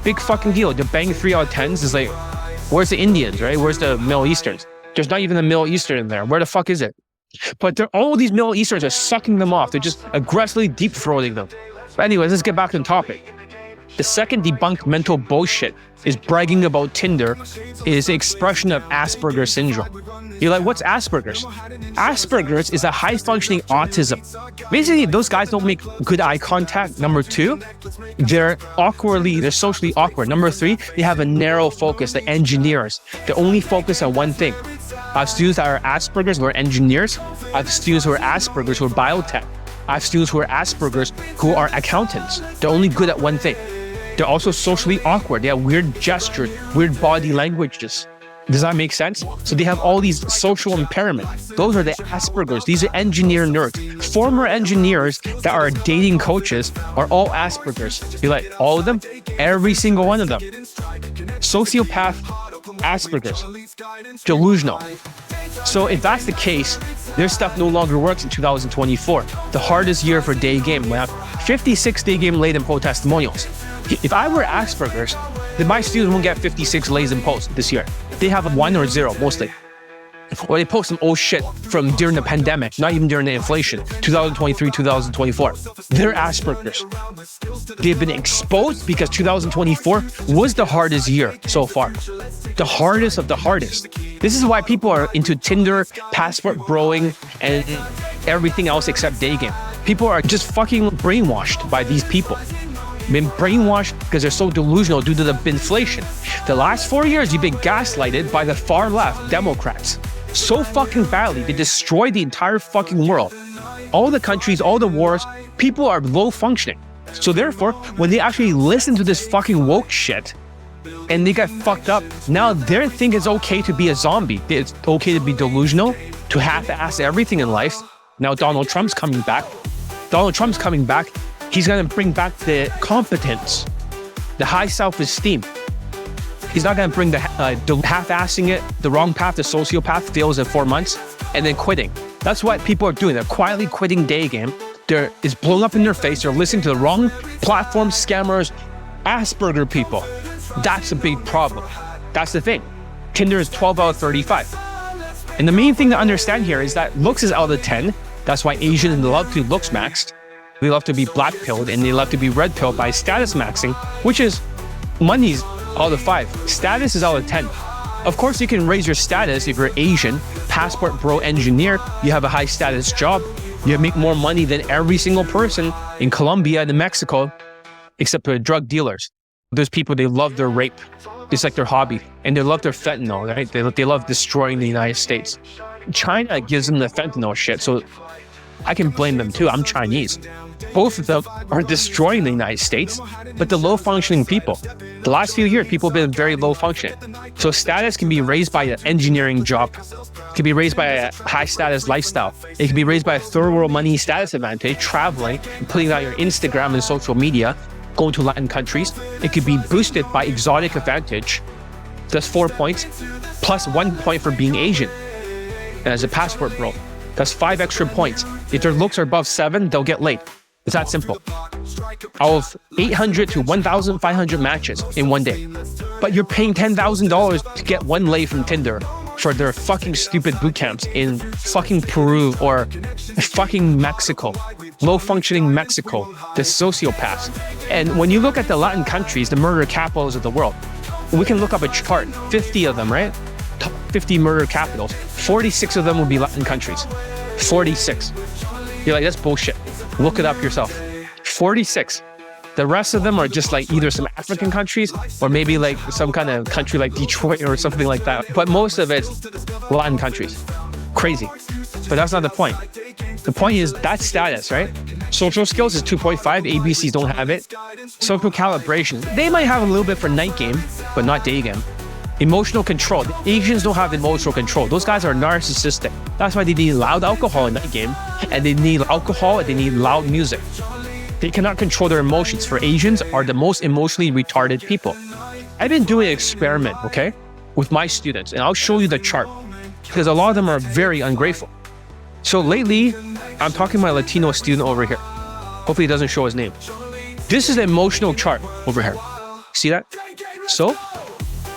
Big fucking deal. They're banging 3 out of 10s. It's like, where's the Indians, right? Where's the Middle Easterns? There's not even a Middle Eastern in there. Where the fuck is it? But all these Middle Easterns are sucking them off. They're just aggressively deep-throating them. But anyways, let's get back to the topic. The second debunked mental bullshit is bragging about Tinder is the expression of Asperger's syndrome. You're like, what's Asperger's? Asperger's is a high-functioning autism. Basically, those guys don't make good eye contact. Number 2, they're socially awkward. Number 3, they have a narrow focus, the engineers. They only focus on one thing. I have students that are Asperger's who are engineers. I have students who are Asperger's who are biotech. I have students who are Asperger's who are accountants. They're only good at one thing. They're also socially awkward. They have weird gestures, weird body languages. Does that make sense? So they have all these social impairments. Those are the Asperger's. These are engineer nerds. Former engineers that are dating coaches are all Asperger's. You're like, all of them? Every single one of them. Sociopath, Asperger's, delusional. So if that's the case, their stuff no longer works in 2024. The hardest year for day game. We have 56 day game laid in post testimonials. If I were Asperger's, then my students won't get 56 lays in post this year. They have 1 or 0 mostly. Or they post some old shit from during the pandemic, not even during the inflation, 2023, 2024. They're Asperger's. They've been exposed because 2024 was the hardest year so far. The hardest of the hardest. This is why people are into Tinder, passport broing, and everything else except day game. People are just fucking brainwashed by these people. Been brainwashed because they're so delusional due to the inflation. The last 4 years, you've been gaslighted by the far left Democrats. So fucking badly, they destroyed the entire fucking world. All the countries, all the wars, people are low functioning. So therefore, when they actually listen to this fucking woke shit, and they get fucked up, now they think it's okay to be a zombie. It's okay to be delusional, to half-ass everything in life. Now Donald Trump's coming back. He's going to bring back the competence, the high self-esteem. He's not going to bring the half-assing it, the wrong path, the sociopath fails in 4 months, and then quitting. That's what people are doing. They're quietly quitting day game. It's blown up in their face. They're listening to the wrong platform, scammers, Asperger people. That's a big problem. That's the thing. Tinder is 12 out of 35. And the main thing to understand here is that looks is out of 10. That's why Asians love to looks maxed. They love to be black-pilled and they love to be red-pilled by status maxing, which is money's out of 5. Status is out of 10. Of course, you can raise your status if you're Asian, passport bro engineer, you have a high status job, you make more money than every single person in Colombia and in Mexico, except for drug dealers. Those people, they love their rape. It's like their hobby. And they love their fentanyl, right? They love destroying the United States. China gives them the fentanyl shit, so I can blame them too. I'm Chinese. Both of them are destroying the United States, but the low-functioning people. The last few years, people have been very low-functioning. So status can be raised by an engineering job. It can be raised by a high-status lifestyle. It can be raised by a third-world money status advantage, traveling, and putting out your Instagram and social media, going to Latin countries. It could be boosted by exotic advantage. That's 4 points, plus 1 point for being Asian as a passport bro. That's 5 extra points. If their looks are above 7, they'll get laid. It's that simple. Out of 800 to 1,500 matches in one day. But you're paying $10,000 to get 1 lay from Tinder for their fucking stupid boot camps in fucking Peru or fucking Mexico. Low-functioning Mexico, the sociopaths. And when you look at the Latin countries, the murder capitals of the world, we can look up a chart, 50 of them, right? Top 50 murder capitals. 46 of them would be Latin countries. 46. You're like, that's bullshit. Look it up yourself. 46. The rest of them are just like either some African countries or maybe like some kind of country like Detroit or something like that. But most of it's Latin countries. Crazy. But that's not the point. The point is that status, right? Social skills is 2.5. ABCs don't have it. Social calibration. They might have a little bit for night game, but not day game. Emotional control. The Asians don't have emotional control. Those guys are narcissistic. That's why they need loud alcohol in that game, and they need alcohol and they need loud music. They cannot control their emotions. For Asians are the most emotionally retarded people. I've been doing an experiment, okay, with my students, and I'll show you the chart because a lot of them are very ungrateful. So lately, I'm talking to my Latino student over here. Hopefully he doesn't show his name. This is the emotional chart over here. See that? So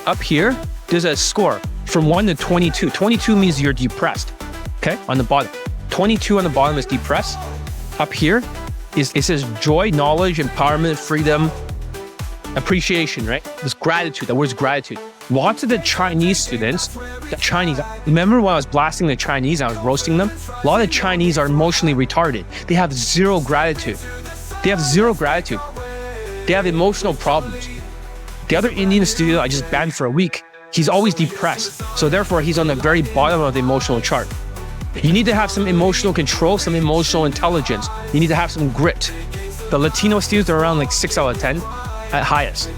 up here, there's a score from 1 to 22. 22 means you're depressed, okay, on the bottom. 22 on the bottom is depressed. Up here, it says joy, knowledge, empowerment, freedom, appreciation, right? This gratitude, the word's gratitude. Lots of the Chinese students, remember when I was blasting the Chinese, I was roasting them? A lot of Chinese are emotionally retarded. They have zero gratitude. They have zero gratitude. They have emotional problems. The other Indian student I just banned for a week, he's always depressed. So therefore, he's on the very bottom of the emotional chart. You need to have some emotional control, some emotional intelligence. You need to have some grit. The Latino students are around like 6 out of 10 at highest.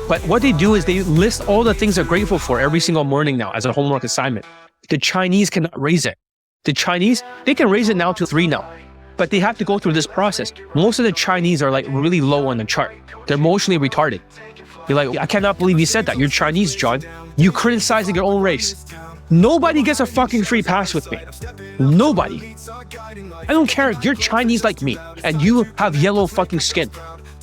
But what they do is they list all the things they're grateful for every single morning now as a homework assignment. The Chinese cannot raise it. The Chinese, they can raise it now to 3 now. But they have to go through this process. Most of the Chinese are like really low on the chart. They're emotionally retarded. You're like, I cannot believe you said that. You're Chinese, John. You criticizing your own race. Nobody gets a fucking free pass with me. Nobody. I don't care if you're Chinese like me and you have yellow fucking skin.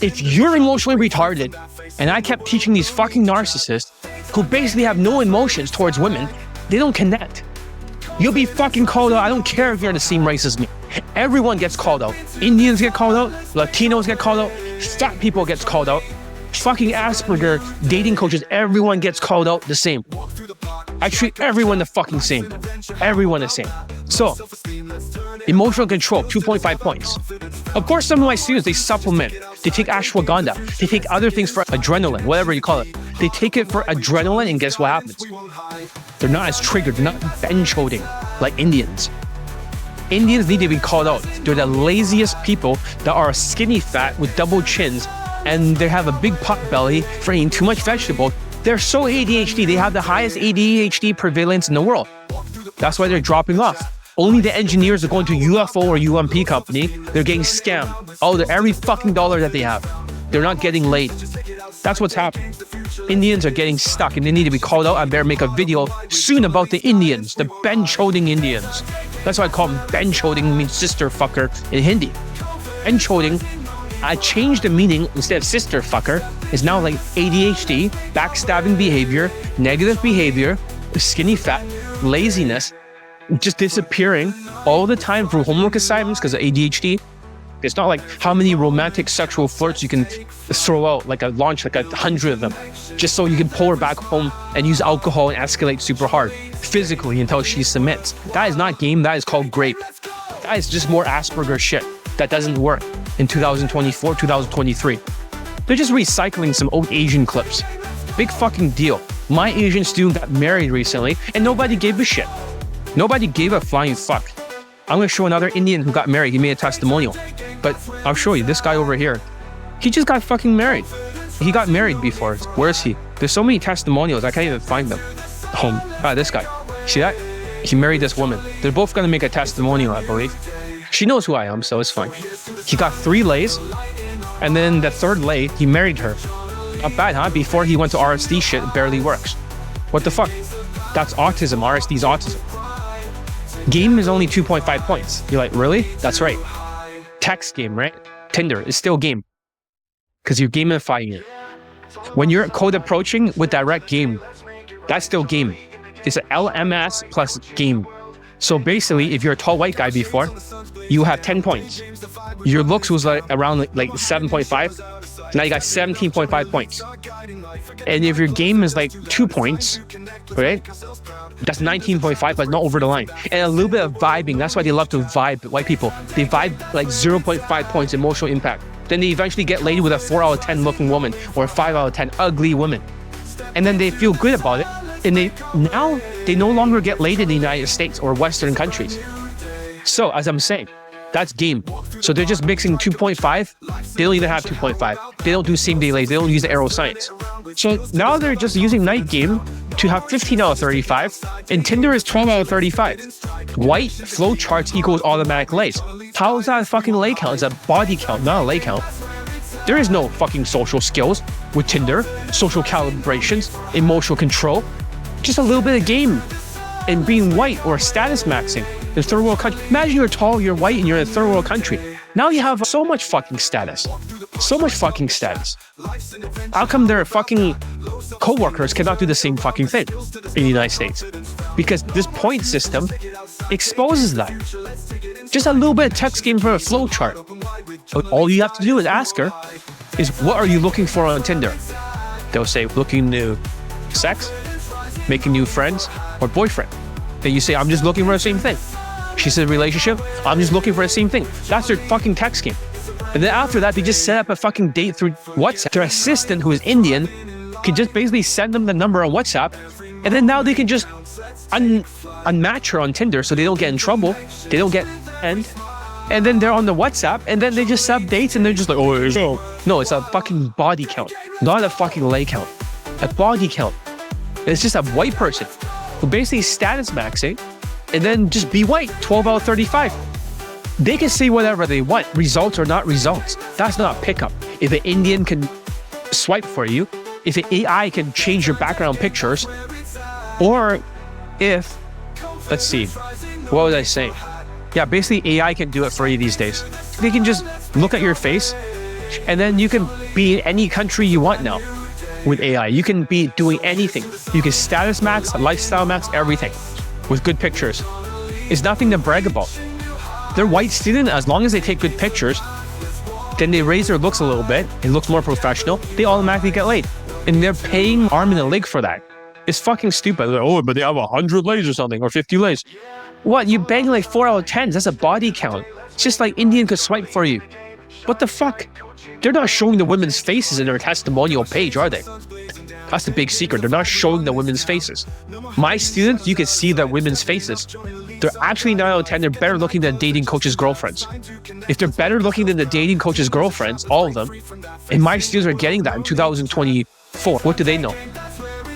If you're emotionally retarded and I kept teaching these fucking narcissists who basically have no emotions towards women, they don't connect. You'll be fucking called out. I don't care if you're the same race as me. Everyone gets called out. Indians get called out. Latinos get called out. Fat people gets called out. Fucking Asperger, dating coaches, everyone gets called out the same. I treat everyone the fucking same. Everyone the same. So, emotional control, 2.5 points. Of course, some of my students, they supplement. They take ashwagandha. They take other things for adrenaline, whatever you call it. They take it for adrenaline, and guess what happens? They're not as triggered. They're not bench-holding like Indians. Indians need to be called out. They're the laziest people that are skinny fat with double chins, and they have a big pot belly for eating too much vegetable. They're so ADHD. They have the highest ADHD prevalence in the world. That's why they're dropping off. Only the engineers are going to UFO or UMP company. They're getting scammed. Oh, every fucking dollar that they have. They're not getting laid. That's what's happening. Indians are getting stuck and they need to be called out. I better make a video soon about the Indians, the bench-holding Indians. That's why I call them bench-holding, means sister fucker in Hindi. Bench-holding, I changed the meaning. Instead of sister fucker, is now like ADHD, backstabbing behavior, negative behavior, skinny fat, laziness, just disappearing all the time for homework assignments because of ADHD. It's not like how many romantic sexual flirts you can throw out, like launch like 100 of them, just so you can pull her back home and use alcohol and escalate super hard physically until she submits. That is not game, that is called grape. That is just more Asperger shit that doesn't work in 2024, 2023. They're just recycling some old Asian clips. Big fucking deal. My Asian student got married recently and nobody gave a shit. Nobody gave a flying fuck. I'm gonna show another Indian who got married. He made a testimonial. But I'll show you this guy over here. He just got fucking married. He got married before. Where is he? There's so many testimonials, I can't even find them. This guy. See that? He married this woman. They're both gonna make a testimonial, I believe. She knows who I am, so it's fine. He got 3 lays, and then the 3rd lay, he married her. Not bad, huh? Before he went to RSD shit, it barely works. What the fuck? That's autism. RSD's autism. Game is only 2.5 points. You're like, really? That's right. Text game, right? Tinder is still game because you're gamifying it. When you're code approaching with direct game, that's still game. It's an LMS plus game. So basically, if you're a tall white guy before, you have 10 points. Your looks was like around like 7.5. Now you got 17.5 points. And if your game is like 2 points, right? That's 19.5, but not over the line. And a little bit of vibing. That's why they love to vibe, white people. They vibe like 0.5 points emotional impact. Then they eventually get laid with a 4 out of 10 looking woman or a 5 out of 10 ugly woman. And then they feel good about it. And they no longer get laid in the United States or Western countries. So as I'm saying, That's game. So they're just mixing 2.5. They don't even have 2.5. They don't do same day lays. They don't use the arrow science. So now they're just using night game to have 15 out of 35, and Tinder is 12 out of 35. White flow charts equals automatic lays. How is that a fucking lay count? It's a body count, not a lay count. There is no fucking social skills with Tinder, social calibrations, emotional control. Just a little bit of game and being white or status maxing in a third world country. Imagine you're tall, you're white, and you're in a third world country. Now you have so much fucking status. So much fucking status. How come their fucking co-workers cannot do the same fucking thing in the United States? Because this point system exposes that. Just a little bit of text game for a flow chart. All you have to do is ask her, is what are you looking for on Tinder? They'll say, looking to sex, making new friends, or boyfriend. Then you say, I'm just looking for the same thing. She said, relationship, I'm just looking for the same thing. That's their fucking text game. And then after that, they just set up a fucking date through WhatsApp. Their assistant, who is Indian, can just basically send them the number on WhatsApp. And then now they can just unmatch her on Tinder so they don't get in trouble. They don't get end. And then they're on the WhatsApp, and then they just set up dates, and they're just like, oh, no, it's a fucking body count, not a fucking lay count. A body count. It's just a white person who basically status maxing, and then just be white, 12 out of 35. They can say whatever they want, results or not results. That's not pickup. If an Indian can swipe for you, if an AI can change your background pictures, or if, let's see, what was I saying? Yeah, basically AI can do it for you these days. They can just look at your face, and then you can be in any country you want now with AI. You can be doing anything. You can status max, lifestyle max, everything with good pictures. It's nothing to brag about. They're white student, as long as they take good pictures, then they raise their looks a little bit, it looks more professional, they automatically get laid. And they're paying arm and a leg for that. It's fucking stupid. Like, oh, but they have 100 lays or something, or 50 lays. What, you bang like 4 out of 10s, that's a body count. It's just like Indian could swipe for you. What the fuck? They're not showing the women's faces in their testimonial page, are they? That's the big secret. They're not showing the women's faces. My students, you can see the women's faces. They're actually 9 out of 10, they're better looking than dating coaches' girlfriends. If they're better looking than the dating coaches' girlfriends, all of them, and my students are getting that in 2024, what do they know?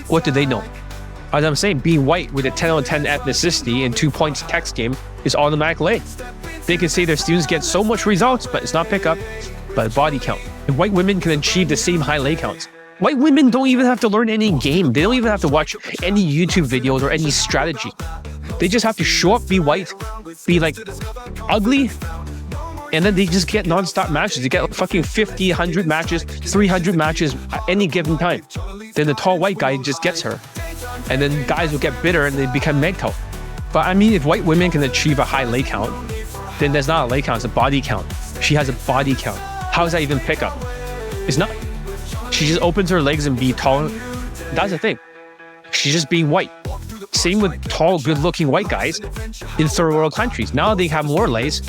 What do they know? As I'm saying, being white with a 10 out of 10 ethnicity and 2 points text game is automatic lay. They can say their students get so much results, but it's not pickup, but body count. And white women can achieve the same high lay counts. White women don't even have to learn any game. They don't even have to watch any YouTube videos or any strategy. They just have to show up, be white, be like ugly, and then they just get non-stop matches. They get like fucking 50, 100 matches, 300 matches at any given time. Then the tall white guy just gets her. And then guys will get bitter and they become mental. But I mean, if white women can achieve a high lay count, then there's not a lay count, it's a body count. She has a body count. How is that even pickup? It's not. She just opens her legs and be tall. That's the thing. She's just being white. Same with tall, good-looking white guys in third world countries. Now they have more lays.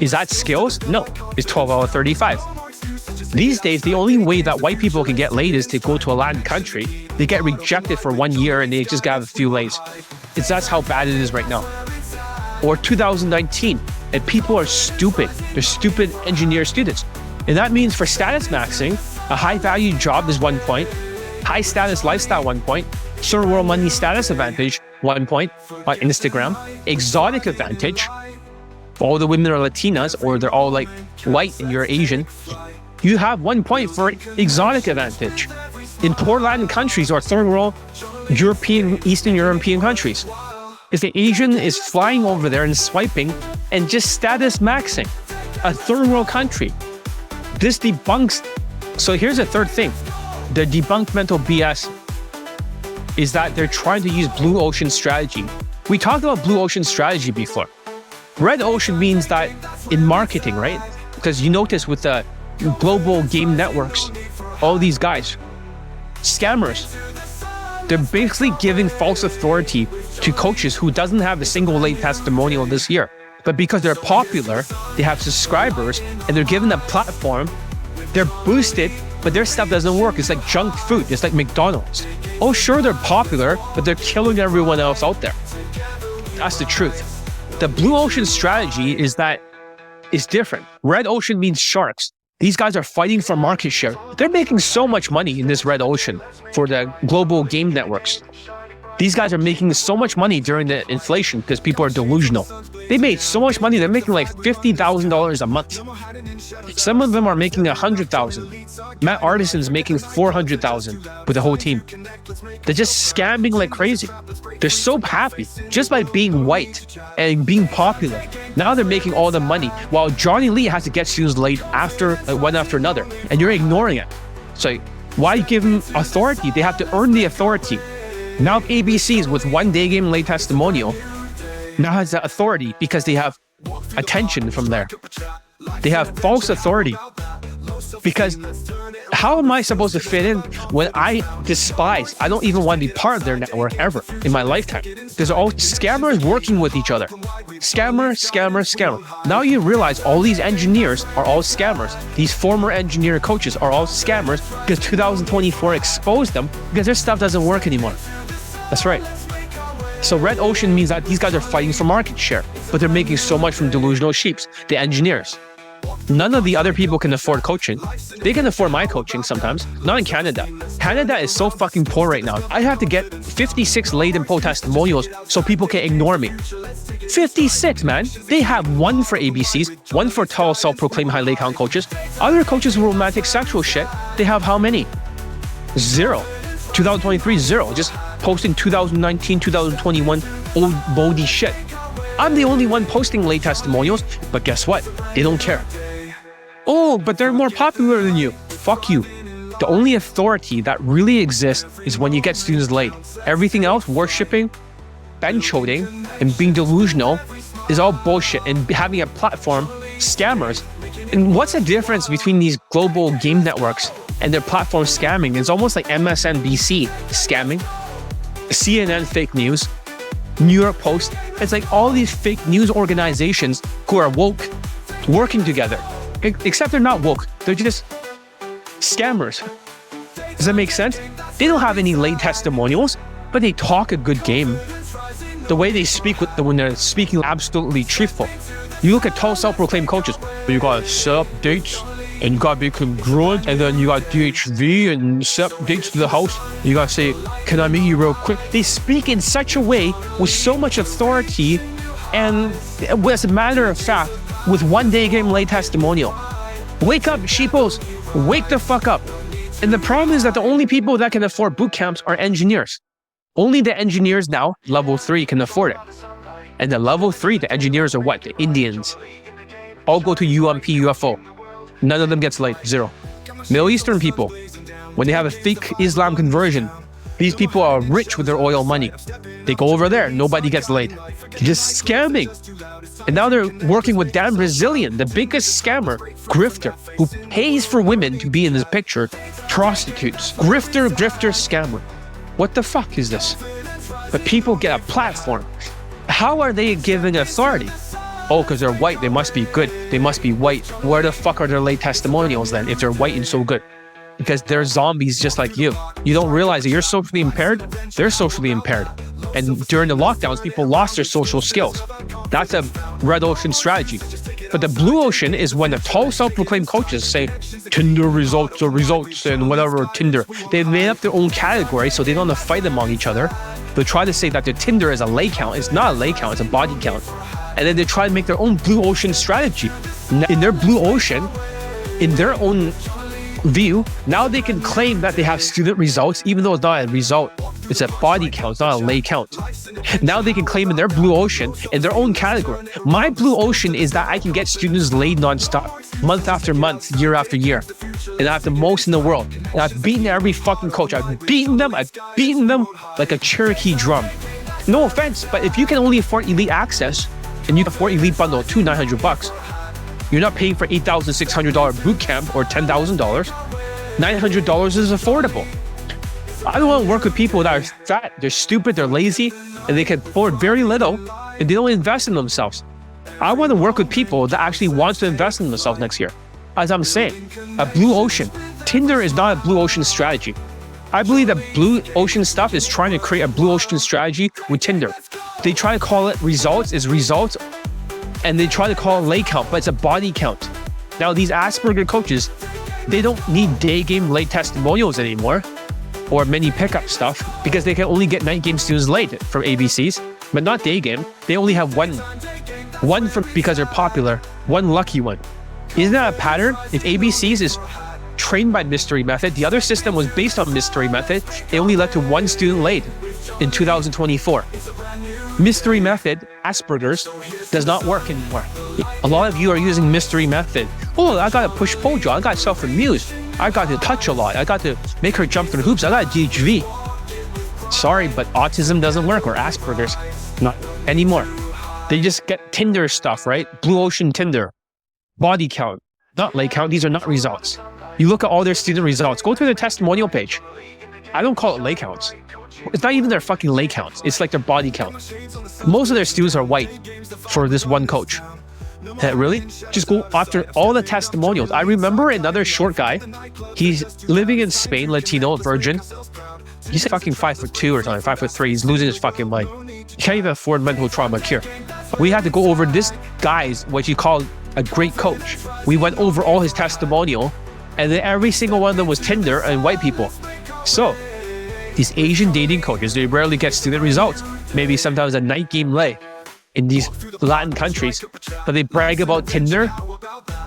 Is that skills? No. It's 12 out of 35. These days, the only way that white people can get laid is to go to a Latin country. They get rejected for 1 year and they just got a few lays. That's how bad it is right now. Or 2019, and people are stupid. They're stupid engineer students. And that means for status maxing, a high-value job is 1 point, high-status lifestyle 1 point, third world money status advantage 1 point on Instagram, exotic advantage, all the women are Latinas or they're all like white and you're Asian, you have 1 point for exotic advantage. In poor Latin countries or third world European, Eastern European countries, if the Asian is flying over there and swiping and just status maxing a third world country, this debunks. So here's the third thing. The debunked mental BS is that they're trying to use blue ocean strategy. We talked about blue ocean strategy before. Red ocean means that in marketing, right? Because you notice with the global game networks, all these guys, scammers, they're basically giving false authority to coaches who doesn't have a single late testimonial this year. But because they're popular, they have subscribers, and they're given a platform, they're boosted, but their stuff doesn't work. It's like junk food. It's like McDonald's. Oh, sure, they're popular, but they're killing everyone else out there. That's the truth. The blue ocean strategy is that is different. Red ocean means sharks. These guys are fighting for market share. They're making so much money in this red ocean for the global game networks. These guys are making so much money during the inflation because people are delusional. They made so much money, they're making like $50,000 a month. Some of them are making $100,000. Matt Artison's making $400,000 with the whole team. They're just scamming like crazy. They're so happy just by being white and being popular. Now they're making all the money while Johnny Lee has to get students laid one after another, and you're ignoring it. So why give them authority? They have to earn the authority. Now ABCs with one day game late testimonial now has the authority because they have attention from there. They have false authority. Because how am I supposed to fit in when I don't even want to be part of their network ever in my lifetime? Because all scammers working with each other. Scammer, scammer, scammer. Now you realize all these engineers are all scammers. These former engineer coaches are all scammers because 2024 exposed them because their stuff doesn't work anymore. That's right. So red ocean means that these guys are fighting for market share, but they're making so much from delusional sheeps, the engineers. None of the other people can afford coaching. They can afford my coaching sometimes, not in Canada. Canada is so fucking poor right now. I have to get 56 laid and testimonials so people can ignore me. 56, man. They have one for ABCs, one for tall self-proclaimed high Laycount coaches. Other coaches with romantic sexual shit, they have how many? 0. 2023, 0. Just posting 2019, 2021 old moldy shit. I'm the only one posting late testimonials, but guess what? They don't care. Oh, but they're more popular than you. Fuck you. The only authority that really exists is when you get students late. Everything else, worshipping, bench holding, and being delusional is all bullshit. And having a platform, scammers. And what's the difference between these global game networks and their platform scamming? It's almost like MSNBC scamming, CNN fake news, New York Post. It's like all these fake news organizations who are woke working together. Except they're not woke. They're just scammers. Does that make sense? They don't have any late testimonials, but they talk a good game. The way they speak when they're speaking absolutely truthful. You look at tall self-proclaimed coaches. You gotta set up dates, and you gotta be congruent, and then you got DHV and set up dates to the house. You gotta say, can I meet you real quick? They speak in such a way with so much authority, and as a matter of fact, with one day game late testimonial. Wake up, sheepos. Wake the fuck up. And the problem is that the only people that can afford boot camps are engineers. Only the engineers now, level 3, can afford it. And the level 3, the engineers are what? The Indians. All go to UMP UFO. None of them gets late, 0. Middle Eastern people, when they have a fake Islam conversion, these people are rich with their oil money. They go over there, nobody gets laid. They're just scamming. And now they're working with Dan Brazilian, the biggest scammer, grifter, who pays for women to be in this picture, prostitutes. Grifter, scammer. What the fuck is this? But people get a platform. How are they given authority? Oh, because they're white, they must be good. They must be white. Where the fuck are their late testimonials then if they're white and so good? Because they're zombies just like you. You don't realize that you're socially impaired, they're socially impaired. And during the lockdowns, people lost their social skills. That's a red ocean strategy. But the blue ocean is when the tall self-proclaimed coaches say Tinder results or results and whatever Tinder. They've made up their own category so they don't have to fight among each other. They try to say that their Tinder is a Laycount. It's not a Laycount, it's a Bodycount. And then they try to make their own blue ocean strategy. In their blue ocean, in their own view, now they can claim that they have student results, even though it's not a result. It's a body count, it's not a lay count. Now they can claim in their blue ocean, in their own category. My blue ocean is that I can get students laid nonstop, month after month, year after year. And I have the most in the world. And I've beaten every fucking coach. I've beaten them like a Cherokee drum. No offense, but if you can only afford elite access, and you can afford elite bundle to $900, you're not paying for $8,600 boot camp or $10,000. $900 is affordable. I don't want to work with people that are fat, they're stupid, they're lazy, and they can afford very little, and they don't invest in themselves. I want to work with people that actually want to invest in themselves next year. As I'm saying, a blue ocean. Tinder is not a blue ocean strategy. I believe that blue ocean stuff is trying to create a blue ocean strategy with Tinder. They try to call it results. Is results and they try to call it Laycount, but it's a body count. Now, these Asperger coaches, they don't need day game late testimonials anymore or many pickup stuff because they can only get night game students late from ABCs, but not day game. They only have one because they're popular, one lucky one. Isn't that a pattern? If ABCs is trained by mystery method, the other system was based on mystery method, it only led to one student late in 2024. Mystery method, Asperger's, does not work anymore. A lot of you are using mystery method. Oh, I got to push Pojo, I got self-amuse, I got to touch a lot, I got to make her jump through hoops, I got DHV. Sorry, but autism doesn't work, or Asperger's, not anymore. They just get Tinder stuff, right? Blue Ocean Tinder, body count, not Laycount. These are not results. You look at all their student results, go to their testimonial page. I don't call it Laycounts. It's not even their fucking Laycounts. It's like their body count. Most of their students are white for this one coach. Really? Just go after all the testimonials. I remember another short guy. He's living in Spain, Latino, virgin. He's fucking 5'2" or something, 5'3". He's losing his fucking mind. He can't even afford mental trauma cure. We had to go over this guy's, what you call a great coach. We went over all his testimonial, and then every single one of them was Tinder and white people. So, these Asian dating coaches, they rarely get student results. Maybe sometimes a night game lay in these Latin countries, but they brag about Tinder.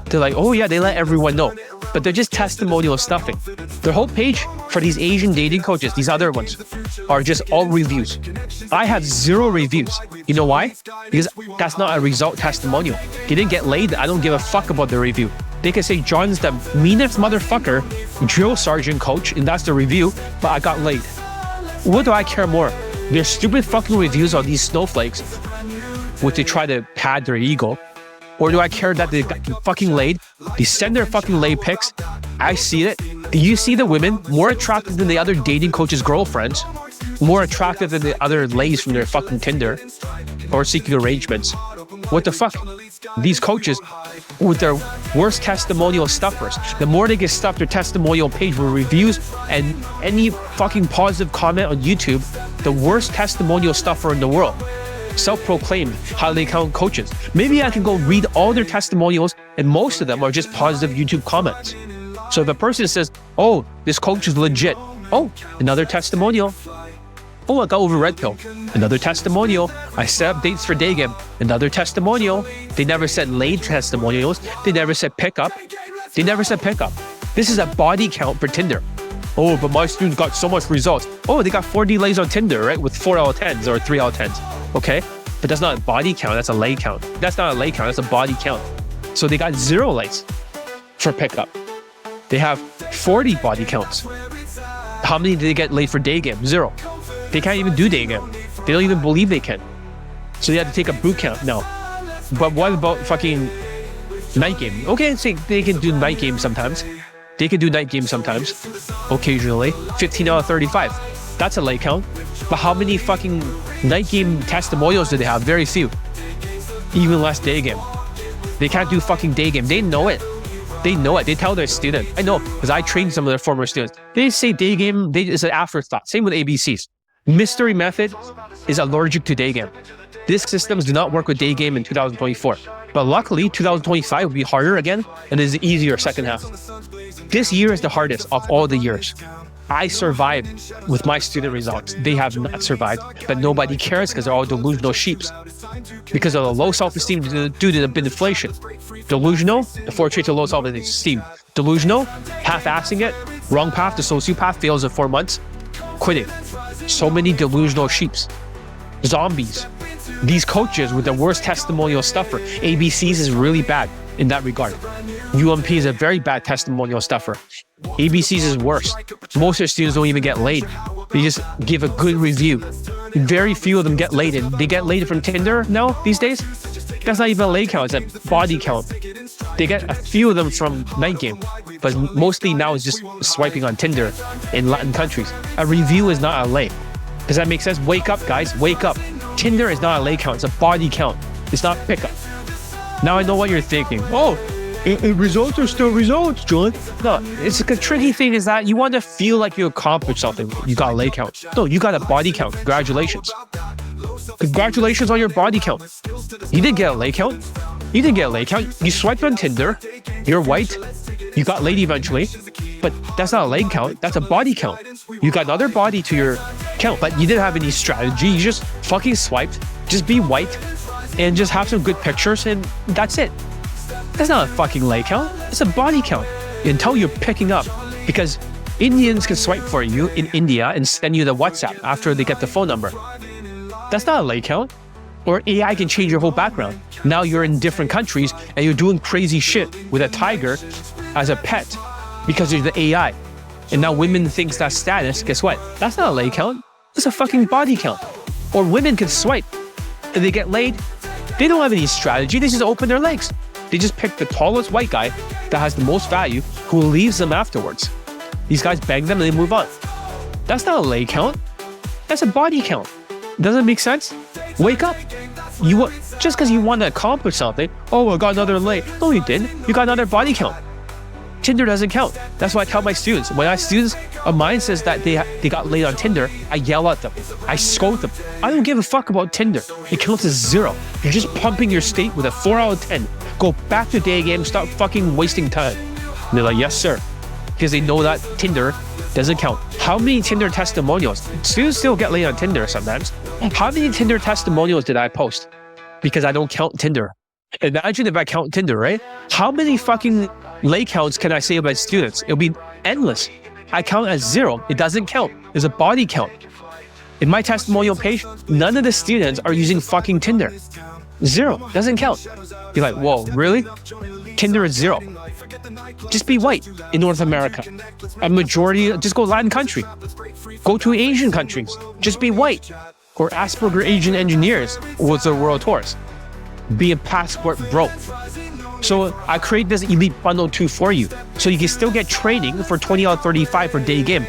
They're like, oh yeah, they let everyone know. But they're just testimonial stuffing. Their whole page for these Asian dating coaches, these other ones, are just all reviews. I have 0 reviews. You know why? Because that's not a result testimonial. He didn't get laid, I don't give a fuck about the review. They can say John's the meanest motherfucker, drill sergeant coach, and that's the review, but I got laid. What do I care more? Their stupid fucking reviews on these snowflakes, which they try to pad their ego, or do I care that they got fucking laid? They send their fucking lay pics. I see it. Do you see the women more attractive than the other dating coaches' girlfriends? More attractive than the other lays from their fucking Tinder or seeking arrangements? What the fuck? These coaches with their worst testimonial stuffers, the more they get stuffed their testimonial page with reviews and any fucking positive comment on YouTube, the worst testimonial stuffer in the world. Self-proclaimed highly count coaches. Maybe I can go read all their testimonials, and most of them are just positive YouTube comments. So if a person says, oh, this coach is legit. Oh, another testimonial. Oh, I got over red pill. Another testimonial. I set up dates for day game. Another testimonial. They never said laid testimonials. They never said pickup. They never said pickup. This is a body count for Tinder. Oh, but my students got so much results. Oh, they got 4 delays on Tinder, right? With 4 out of 10s or 3 out of 10s. Okay, but that's not a body count. That's a lay count. That's not a lay count. That's a body count. So they got 0 lays for pickup. They have 40 body counts. How many did they get laid for day game? 0. They can't even do day game. They don't even believe they can. So they have to take a boot camp now. But what about fucking night game? Okay, say they can do night game sometimes. They can do night game sometimes, occasionally. 15 out of 35. That's a lay count. But how many fucking night game testimonials do they have? Very few. Even less day game. They can't do fucking day game. They know it. They know it. They tell their student. I know, because I trained some of their former students. They say day game is an afterthought. Same with ABCs. Mystery method is allergic to day game. These systems do not work with day game in 2024. But luckily, 2025 will be harder again, and is easier second half. This year is the hardest of all the years. I survived with my student results. They have not survived, but nobody cares because they're all delusional sheeps. Because of the low self-esteem due to the inflation. Delusional, the 4 traits of low self-esteem. Delusional, half-assing it, wrong path, the sociopath fails in 4 months, quitting. So many delusional sheeps. Zombies. These coaches with the worst testimonial stuffer. ABCs is really bad in that regard. UMP is a very bad testimonial stuffer. ABCs is worse. Most of their students don't even get laid. They just give a good review. Very few of them get laid. And they get laid from Tinder now, these days. That's not even a lay count, it's a body count. They get a few of them from night game. But mostly now it's just swiping on Tinder in Latin countries. A review is not a lay. Does that make sense? Wake up, guys, wake up. Tinder is not a lay count, it's a body count. It's not pickup. Now I know what you're thinking. Oh, results are still results, John. No, it's like a tricky thing is that you want to feel like you accomplished something. You got a lay count. No, you got a body count. Congratulations. Congratulations on your body count. You didn't get a lay count. You didn't get a Laycount. You swiped on Tinder. You're white. You got laid eventually. But that's not a Laycount. That's a body count. You got another body to your count, but you didn't have any strategy. You just fucking swiped. Just be white and just have some good pictures and that's it. That's not a fucking Laycount. It's a body count until you're picking up, because Indians can swipe for you in India and send you the WhatsApp after they get the phone number. That's not a Laycount. Or AI can change your whole background. Now you're in different countries and you're doing crazy shit with a tiger as a pet because of the AI. And now women thinks that's status. Guess what? That's not a Laycount. It's a fucking body count. Or women can swipe and they get laid. They don't have any strategy. They just open their legs. They just pick the tallest white guy that has the most value who leaves them afterwards. These guys bang them and they move on. That's not a Laycount. That's a body count. Doesn't it make sense? Wake up. Just because you want to accomplish something, oh, I got another lay. No, you didn't. You got another body count. Tinder doesn't count. That's why I tell my students. When students of mine says that they got laid on Tinder, I yell at them. I scold them. I don't give a fuck about Tinder. It counts as 0. You're just pumping your state with a 4 out of 10. Go back to day game. Stop fucking wasting time. And they're like, yes, sir. Because they know that Tinder doesn't count. How many Tinder testimonials? Students still get laid on Tinder sometimes. How many Tinder testimonials did I post? Because I don't count Tinder. Imagine if I count Tinder, right? How many fucking lay counts can I say about students? It'll be endless. I count as 0. It doesn't count. There's a body count. In my testimonial page, none of the students are using fucking Tinder. 0. Doesn't count. You're like, whoa, really? Tinder is 0. Just be white in North America. A majority, just go Latin country. Go to Asian countries. Just be white. Or Asperger Asian engineers with the world tours. Be a passport bro. So I create this elite bundle 2 for you. So you can still get training for 20 out of 35 for day game,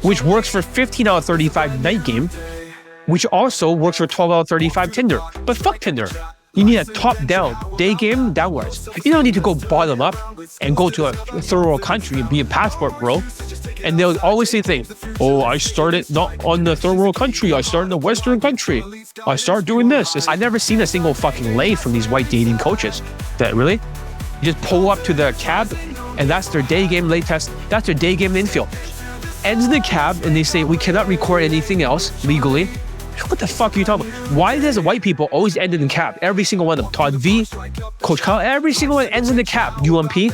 which works for 15 out of 35 night game, which also works for 12 out of 35 Tinder. But fuck Tinder. You need a top-down, day game downwards. You don't need to go bottom up and go to a third world country and be a passport bro. And they'll always say things, oh, I started not on the third world country, I started in the Western country. I started doing this. I've never seen a single fucking lay from these white dating coaches. That really? You just pull up to the cab and that's their day game lay test. That's their day game infield. Ends in the cab and they say, we cannot record anything else legally. What the fuck are you talking about? Why does white people always end in the cab? Every single one of them. Todd V, Coach Kyle, every single one ends in the cab. UMP,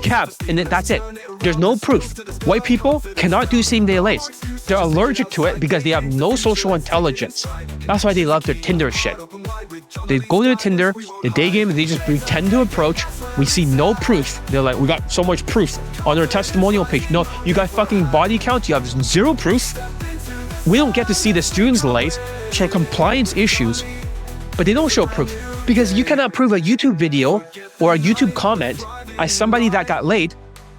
cab, and then that's it. There's no proof. White people cannot do same-day lays. They're allergic to it because they have no social intelligence. That's why they love their Tinder shit. They go to the Tinder, the day game, and they just pretend to approach. We see no proof. They're like, we got so much proof on our testimonial page. No, you got fucking body count. You have 0 proof. We don't get to see the students' lays for compliance issues, but they don't show proof because you cannot prove a YouTube video or a YouTube comment as somebody that got laid.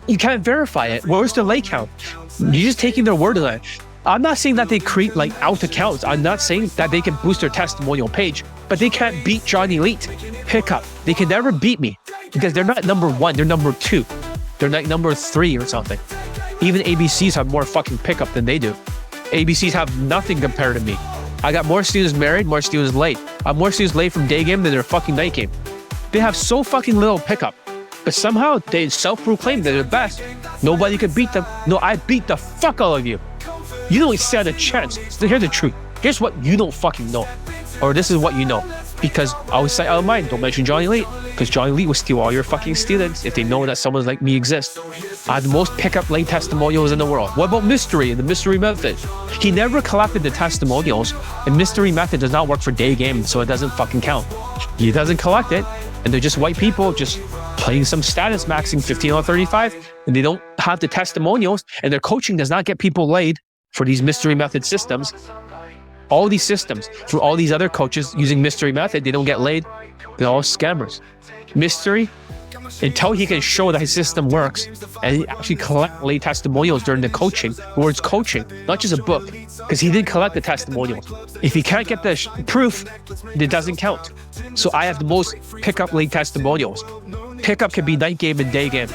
You can't verify it. Where's the lay count? You're just taking their word on it. I'm not saying that they create like out accounts. I'm not saying that they can boost their testimonial page, but they can't beat Johnny Elite. Pickup. They can never beat me because they're not number 1. They're number 2. They're like number 3 or something. Even ABCs have more fucking pickup than they do. ABCs have nothing compared to me. I got more students married, more students late. I have more students late from day game than their fucking night game. They have so fucking little pickup, but somehow they self-proclaim they're the best. Nobody could beat them. No, I beat the fuck out of you. You don't stand a chance. So here's the truth. Here's what you don't fucking know. Or this is what you know. Because I always say out of mind, don't mention Johnny Elite. Because Johnny Elite will steal all your fucking students if they know that someone like me exists. I have the most pickup lay testimonials in the world. What about Mystery and the Mystery Method? He never collected the testimonials, and Mystery Method does not work for day game, so it doesn't fucking count. He doesn't collect it, and they're just white people just playing some status maxing 15 out of 35, and they don't have the testimonials, and their coaching does not get people laid for these Mystery Method systems. All these systems for all these other coaches using Mystery Method, they don't get laid. They're all scammers. Mystery, until he can show that his system works and he actually collect lay testimonials during the coaching, where it's coaching, not just a book, because he didn't collect the testimonials. If he can't get the proof, it doesn't count. So I have the most pickup lay testimonials. Pickup can be night game and day game.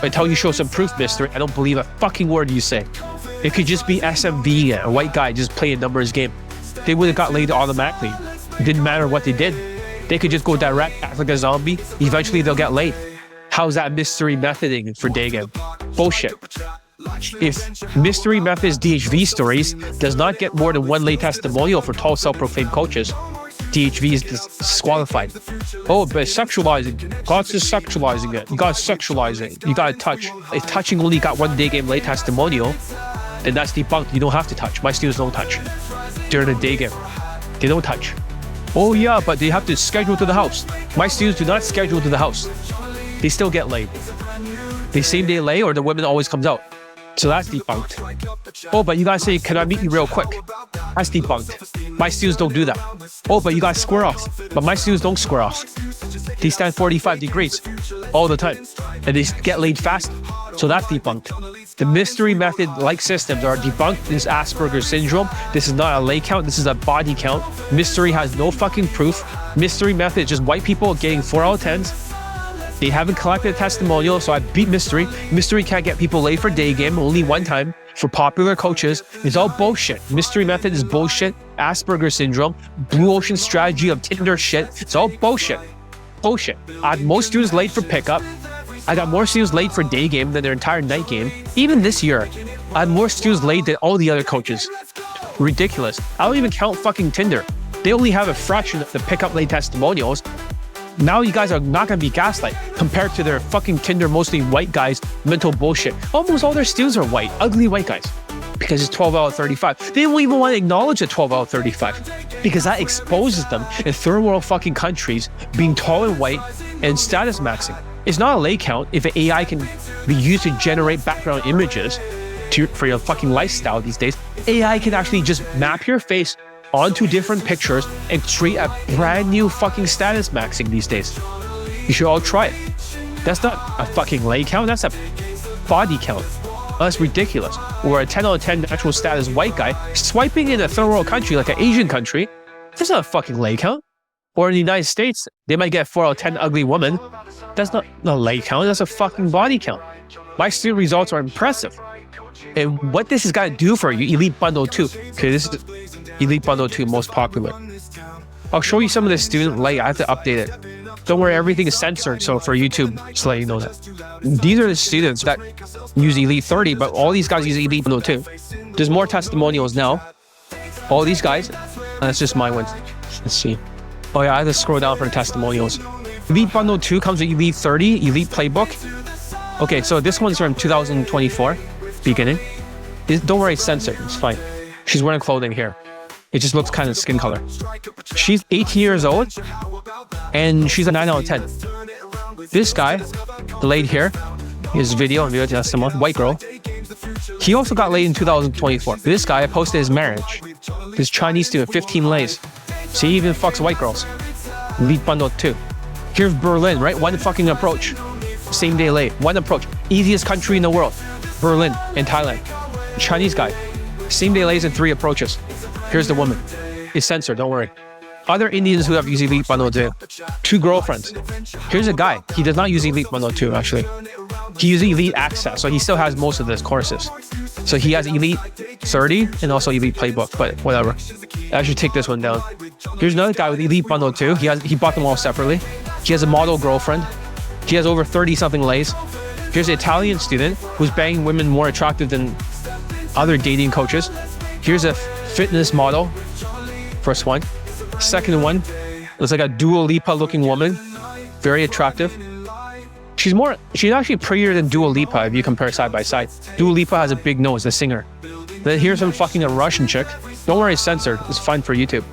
Until you show some proof, Mystery, I don't believe a fucking word you say. It could just be SMV, a white guy just playing numbers game. They would have got laid automatically. It didn't matter what they did. They could just go direct, act like a zombie. Eventually they'll get laid. How's that mystery methoding for day game? Bullshit. If mystery methods DHV stories does not get more than 1 lay testimonial for tall self-proclaimed coaches, DHV is disqualified. Oh, but sexualizing. God's just sexualizing it. You gotta sexualize it. You gotta touch. If touching only got 1 day game lay testimonial, then that's debunked. You don't have to touch. My students don't touch during the day game. They don't touch. Oh yeah, but they have to schedule to the house. My students do not schedule to the house. They still get laid. They same day lay or the women always comes out. So that's debunked. Oh, but you guys say, can I meet you real quick? That's debunked. My students don't do that. Oh, but you guys square off. But my students don't square off. They stand 45 degrees all the time. And they get laid fast. So that's debunked. The mystery method-like systems are debunked. This is Asperger's syndrome. This is not a lay count. This is a body count. Mystery has no fucking proof. Mystery method is just white people getting 4 out of 10s. They haven't collected a testimonial, so I beat Mystery. Mystery can't get people laid for day game, only 1 time, for popular coaches. It's all bullshit. Mystery method is bullshit. Asperger's syndrome, blue ocean strategy of Tinder shit. It's all bullshit. Bullshit. I had most students laid for pickup. I got more students laid for day game than their entire night game. Even this year, I had more students laid than all the other coaches. Ridiculous. I don't even count fucking Tinder. They only have a fraction of the pickup lay testimonials. Now you guys are not going to be gaslight compared to their fucking Tinder, mostly white guys, mental bullshit. Almost all their students are white, ugly white guys, because it's 12 out of 35. They don't even want to acknowledge the 12 out of 35 because that exposes them in third world fucking countries being tall and white and status maxing. It's not a lay count if an AI can be used to generate background images for your fucking lifestyle these days. AI can actually just map your face onto different pictures and create a brand new fucking status maxing these days. You should all try it. That's not a fucking lay count, that's a body count. That's ridiculous. Or a 10 out of 10 natural status white guy swiping in a third world country like an Asian country, that's not a fucking lay count. Or in the United States, they might get 4 out of 10 ugly women. That's not a lay count, that's a fucking body count. My student results are impressive. And what this is going to do for you, Elite Bundle 2, okay, this is Elite Bundle 2, most popular. I'll show you some of the student lay. I have to update it. Don't worry, everything is censored, so for YouTube, just let you know that. These are the students that use Elite 30, but all these guys use Elite Bundle 2. There's more testimonials now. All these guys, that's just my ones. Let's see. Oh yeah, I have to scroll down for the testimonials. Elite Bundle 2 comes with Elite 30, Elite Playbook. Okay, so this one's from 2024, beginning. Don't worry, it's censored, it's fine. She's wearing clothing here. It just looks kind of skin color. She's 18 years old, and she's a 9 out of 10. This guy, laid here, his video and video testimony, white girl. He also got laid in 2024. This guy posted his marriage. This Chinese student, 15 lays. So he even fucks white girls. Elite Bundle 2. Here's Berlin, right? 1 fucking approach. Same day lay. 1 approach. Easiest country in the world. Berlin and Thailand. Chinese guy. Same day lays and 3 approaches. Here's the woman. It's censored, don't worry. Other Indians who have used Elite Bundle 2. 2 girlfriends. Here's a guy. He does not use Elite Bundle 2, actually. He uses Elite Access, so he still has most of his courses. So he has Elite 30 and also Elite Playbook, but whatever. I should take this one down. Here's another guy with Elite Bundle 2. He bought them all separately. He has a model girlfriend. He has over 30-something lays. Here's an Italian student who's banging women more attractive than other dating coaches. Here's a fitness model. First one. Second one looks like a Dua Lipa looking woman. Very attractive. She's actually prettier than Dua Lipa if you compare side by side. Dua Lipa has a big nose, the singer. Then here's some fucking a Russian chick. Don't worry, it's censored. It's fine for YouTube.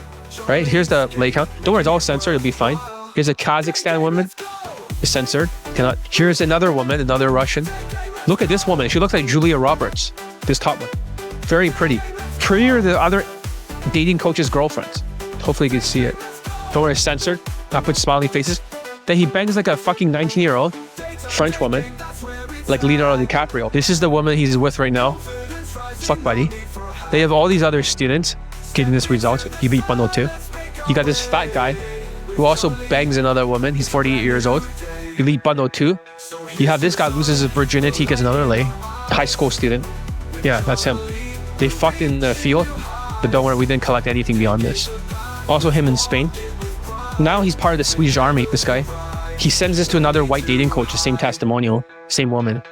Right? Here's the Laycount. Don't worry, it's all censored. It'll be fine. Here's a Kazakhstan woman. It's censored. Here's another woman, another Russian. Look at this woman. She looks like Julia Roberts. This top one. Very pretty. Prettier than other dating coaches' girlfriends. Hopefully you can see it. Don't worry, it's censored. I put smiley faces. Then he bangs like a fucking 19-year-old French woman, like Leonardo DiCaprio. This is the woman he's with right now. Fuck buddy. They have all these other students getting this result. Elite Bundle 2. You got this fat guy who also bangs another woman. He's 48 years old. Elite Bundle 2. You have this guy loses his virginity because another lay. High school student. Yeah, that's him. They fucked in the field, but don't worry, we didn't collect anything beyond this. Also him in Spain. Now he's part of the Swedish army, this guy. He sends this to another white dating coach, the same testimonial, same woman.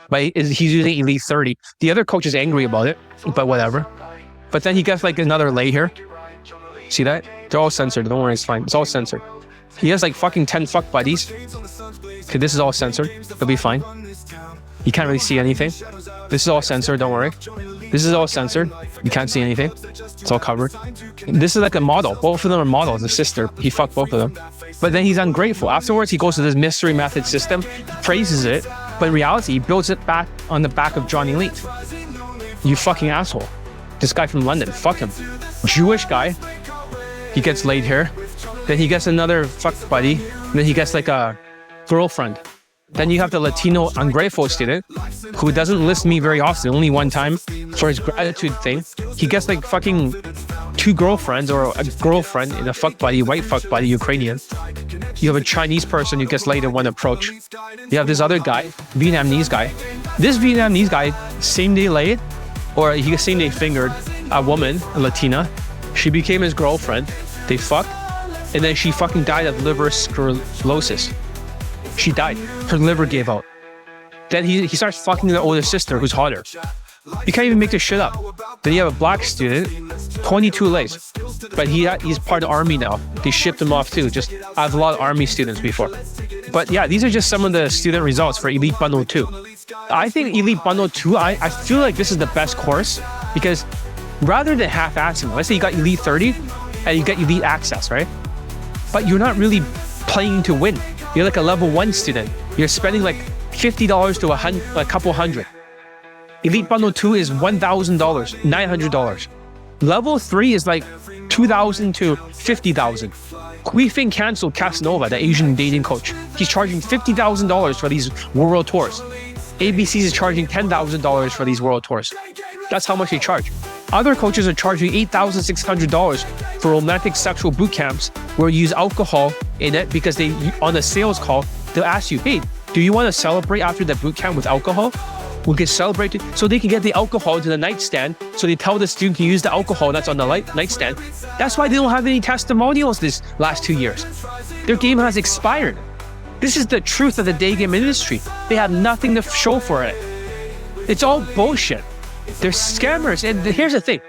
But he's using Elite 30. The other coach is angry about it, but whatever. But then he gets like another lay here. See that? They're all censored. Don't worry, it's fine. It's all censored. He has like fucking 10 fuck buddies. Okay, this is all censored. It'll be fine. You can't really see anything. This is all censored, don't worry. This is all censored. You can't see anything. It's all covered. This is like a model. Both of them are models. The sister. He fucked both of them. But then he's ungrateful. Afterwards, he goes to this mystery method system, praises it, but in reality, he builds it back on the back of Johnny Elite. You fucking asshole. This guy from London, fuck him. Jewish guy. He gets laid here. Then he gets another fuck buddy. Then he gets like a girlfriend. Then you have the Latino ungrateful student who doesn't list me very often, only one time for his gratitude thing. He gets like fucking 2 girlfriends or a girlfriend in a fuck buddy, white fuck buddy, Ukrainian. You have a Chinese person who gets laid in one approach. You have this other guy, Vietnamese guy. This Vietnamese guy, same day laid, or he same day fingered a woman, a Latina. She became his girlfriend. They fucked, and then she fucking died of liver sclerosis. She died. Her liver gave out. Then he starts fucking the older sister who's hotter. You can't even make this shit up. Then you have a black student, 22 lays. But he's part of the army now. They shipped him off too. Just I have a lot of army students before. But yeah, these are just some of the student results for Elite Bundle 2. I think Elite Bundle 2, I feel like this is the best course because rather than half-assing, let's say you got Elite 30 and you get Elite Access, right? But you're not really playing to win. You're like a level 1 student. You're spending like $50 to a couple hundred. Elite Bundle 2 is $1,000, $900. Level 3 is like $2,000 to $50,000. Queefing canceled Casanova, the Asian dating coach. He's charging $50,000 for these world tours. ABCs is charging $10,000 for these world tours. That's how much they charge. Other coaches are charging $8,600 for romantic sexual boot camps where you use alcohol in it because they, on a sales call, they'll ask you, hey, do you want to celebrate after the boot camp with alcohol? We can celebrate it. So they can get the alcohol into the nightstand. So they tell the student to use the alcohol that's on the nightstand. That's why they don't have any testimonials this last 2 years. Their game has expired. This is the truth of the day game industry. They have nothing to show for it. It's all bullshit. They're scammers. And here's the thing.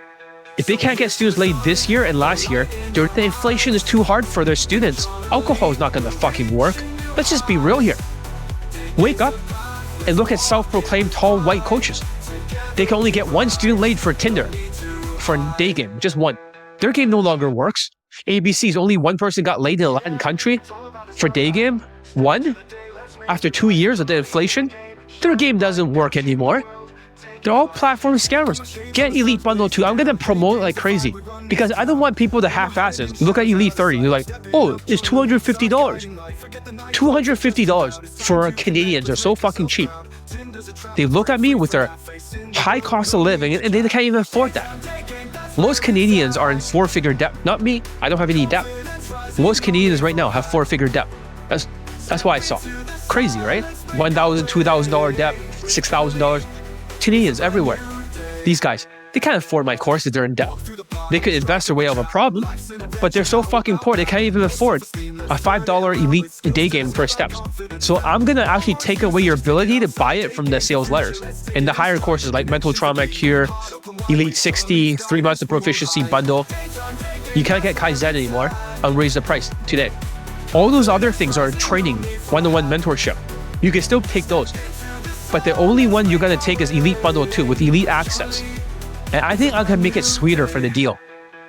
If they can't get students laid this year and last year, the inflation is too hard for their students. Alcohol is not going to fucking work. Let's just be real here. Wake up and look at self-proclaimed tall white coaches. They can only get 1 student laid for Tinder, for a day game, just 1. Their game no longer works. ABC's only 1 person got laid in a Latin country for day game, 1. After 2 years of the inflation, their game doesn't work anymore. They're all platform scammers. Get Elite Bundle 2. I'm going to promote it like crazy because I don't want people to half-ass it. Look at Elite 30. You're like, oh, it's $250. $250 for Canadians are so fucking cheap. They look at me with their high cost of living and they can't even afford that. Most Canadians are in 4-figure debt. Not me. I don't have any debt. Most Canadians right now have 4-figure debt. That's why I saw. Crazy, right? $1,000, $2,000 debt, $6,000. Canadians everywhere. These guys, they can't afford my course if they're in debt. They could invest their way out of a problem, but they're so fucking poor, they can't even afford a $5 elite day game for steps. So I'm going to actually take away your ability to buy it from the sales letters. And the higher courses like Mental Trauma Cure, Elite 60, 3 months of proficiency bundle. You can't get Kaizen anymore. I'll raise the price today. All those other things are training, one-on-one mentorship. You can still take those. But the only one you're going to take is Elite Bundle 2 with Elite Access. And I think I'm going to make it sweeter for the deal.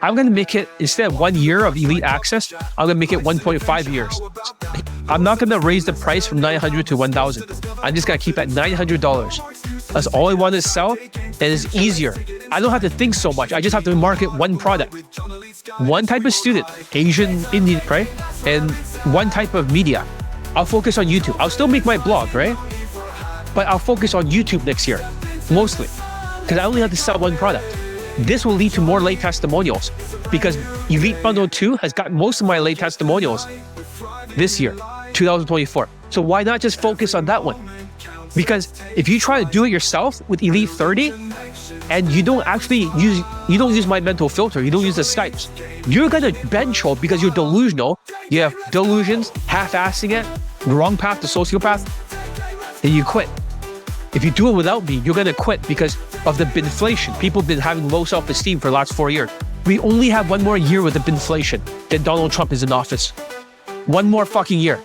I'm going to make it, instead of 1 year of Elite Access, I'm going to make it 1.5 years. I'm not going to raise the price from $900 to $1,000. I'm just going to keep it at $900. That's all I want to sell, and it's easier. I don't have to think so much. I just have to market 1 product. 1 type of student, Asian, Indian, right? And 1 type of media. I'll focus on YouTube. I'll still make my blog, right? But I'll focus on YouTube next year, mostly, because I only have to sell 1 product. This will lead to more late testimonials because Elite Bundle 2 has got most of my late testimonials this year, 2024. So why not just focus on that one? Because if you try to do it yourself with Elite 30 and you don't use my mental filter, you don't use the Skypes, you're gonna bench hold because you're delusional. You have delusions, half-assing it, the wrong path, the sociopath, then you quit. If you do it without me, you're gonna quit because of the binflation. People have been having low self-esteem for the last 4 years. We only have 1 more year with the binflation, then Donald Trump is in office. 1 more fucking year.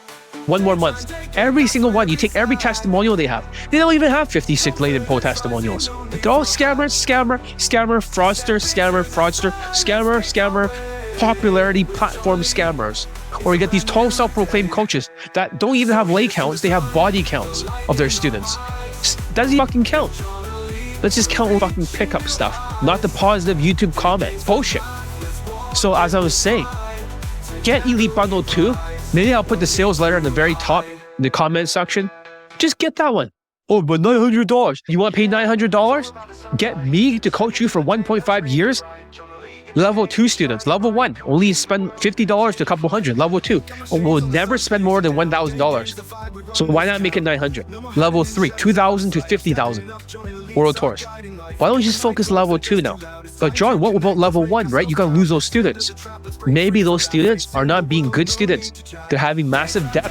1 more month. Every single one, you take every testimonial they have. They don't even have 56 latent poll testimonials. They're all scammer, fraudster, popularity platform scammers. Or you get these 12 self-proclaimed coaches that don't even have lay counts, they have body counts of their students. Doesn't fucking count. Let's just count fucking pickup stuff, not the positive YouTube comments. Bullshit. So as I was saying, get Elite Bundle 2. Maybe I'll put the sales letter in the very top in the comment section. Just get that one. Oh, but $900. You want to pay $900? Get me to coach you for 1.5 years? Level 2 students, level 1, only spend $50 to a couple hundred. Level 2, will never spend more than $1,000. So why not make it $900? Level 3, $2,000 to $50,000 world tours. Why don't you just focus level 2 now? But John, what about level 1, right? You gotta lose those students. Maybe those students are not being good students. They're having massive debt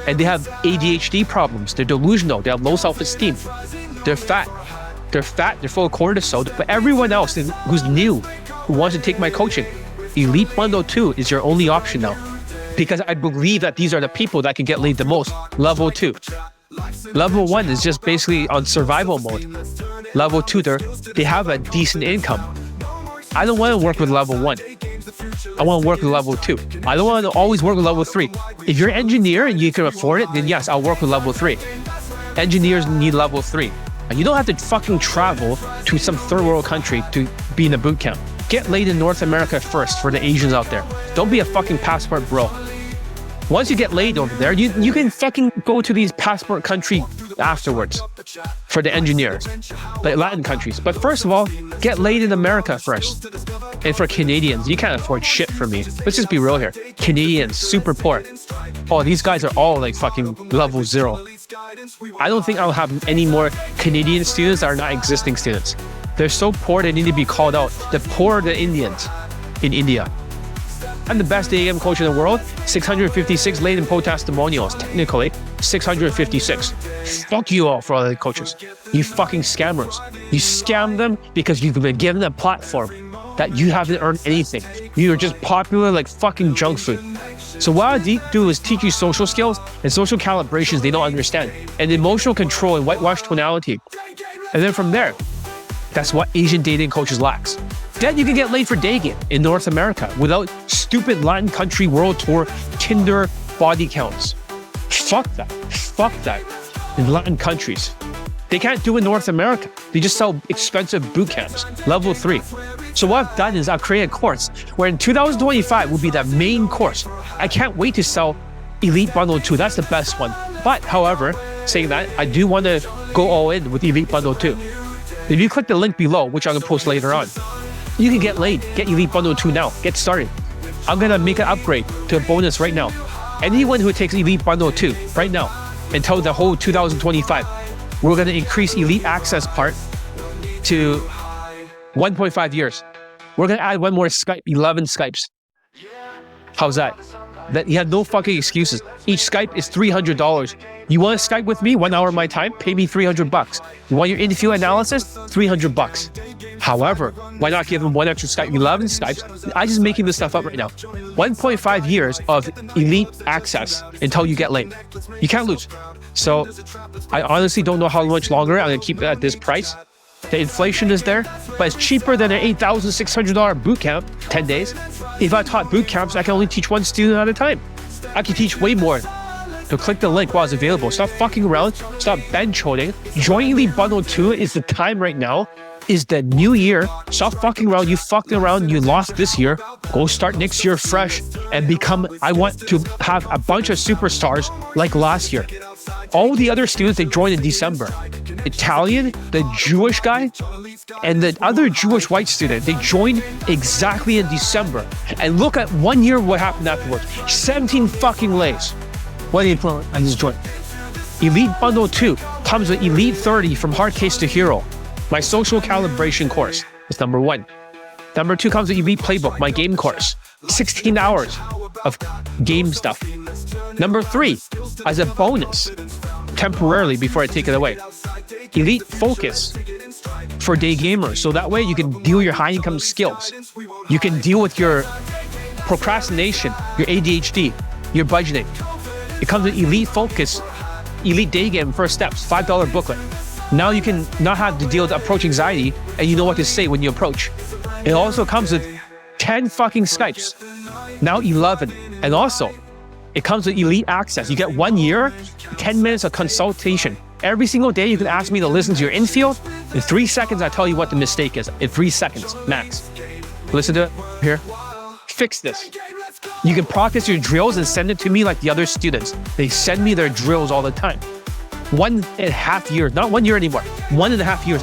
and they have ADHD problems. They're delusional. They have low self-esteem. They're fat. They're full of cortisol. But everyone else who's new, who wants to take my coaching, Elite Bundle 2 is your only option now. Because I believe that these are the people that can get laid the most. Level 2. Level 1 is just basically on survival mode. Level 2, they have a decent income. I don't want to work with level 1. I want to work with level 2. I don't want to always work with level 3. If you're an engineer and you can afford it, then yes, I'll work with level 3. Engineers need level 3. And you don't have to fucking travel to some third world country to be in a boot camp. Get laid in North America first for the Asians out there. Don't be a fucking passport bro. Once you get laid over there, you can fucking go to these passport country afterwards for the engineers, like Latin countries. But first of all, get laid in America first. And for Canadians, you can't afford shit for me. Let's just be real here. Canadians, super poor. Oh, these guys are all like fucking level 0. I don't think I'll have any more Canadian students that are not existing students. They're so poor they need to be called out. The poor the Indians in India. I'm the best AM coach in the world. 656 latent poll testimonials. Technically, 656. Fuck you all for all the coaches. You fucking scammers. You scam them because you've been given a platform that you haven't earned anything. You're just popular like fucking junk food. So what I do is teach you social skills and social calibrations they don't understand, and emotional control and whitewash tonality. And then from there, that's what Asian dating coaches lacks. Then you can get laid for dating in North America without stupid Latin country world tour Tinder body counts. Fuck that. Fuck that. In Latin countries. They can't do it in North America. They just sell expensive boot camps, level 3. So what I've done is I've created a course where in 2025 will be the main course. I can't wait to sell Elite Bundle 2. That's the best one. But however, saying that, I do want to go all in with Elite Bundle 2. If you click the link below, which I'm going to post later on, you can get laid. Get Elite Bundle 2 now. Get started. I'm going to make an upgrade to a bonus right now. Anyone who takes Elite Bundle 2 right now until the whole 2025, we're going to increase Elite Access part to 1.5 years. We're going to add 1 more Skype, 11 Skypes. How's that? That you have no fucking excuses. Each Skype is $300. You want to Skype with me 1 hour of my time? Pay me $300. You want your interview analysis? $300. However, why not give them 1 extra Skype, 11 Skypes? I'm just making this stuff up right now. 1.5 years of elite access until you get laid. You can't lose. So I honestly don't know how much longer I'm going to keep it at this price. The inflation is there, but it's cheaper than an $8,600 boot camp, 10 days. If I taught boot camps, I can only teach 1 student at a time. I can teach way more. So click the link while it's available. Stop fucking around. Stop bench holding. Join Elite Bundle 2 is the time right now. Is the new year. Stop fucking around. You fucked around. You lost this year. Go start next year fresh and become, I want to have a bunch of superstars like last year. All the other students, they joined in December. Italian, the Jewish guy, and the other Jewish white student, they joined exactly in December. And look at 1 year what happened afterwards. 17 fucking lays. What do you plan? I just joined. Elite Bundle 2, comes with Elite 30 from hard case to hero, my social calibration course. That's number 1. Number 2 comes with Elite Playbook, my game course. 16 hours of game stuff. Number 3, as a bonus, temporarily before I take it away, Elite Focus for day gamers. So that way you can deal with your high income skills. You can deal with your procrastination, your ADHD, your budgeting. It comes with Elite Focus, Elite Day Game First Steps, $5 booklet. Now you can not have to deal with approach anxiety and you know what to say when you approach. It also comes with 10 fucking Skypes, now 11. And also, it comes with Elite Access. You get 1 year, 10 minutes of consultation. Every single day, you can ask me to listen to your infield. In 3 seconds, I tell you what the mistake is. In 3 seconds, max. Listen to it here. Fix this. You can practice your drills and send it to me like the other students. They send me their drills all the time. 1.5 years, not 1 year anymore, 1.5 years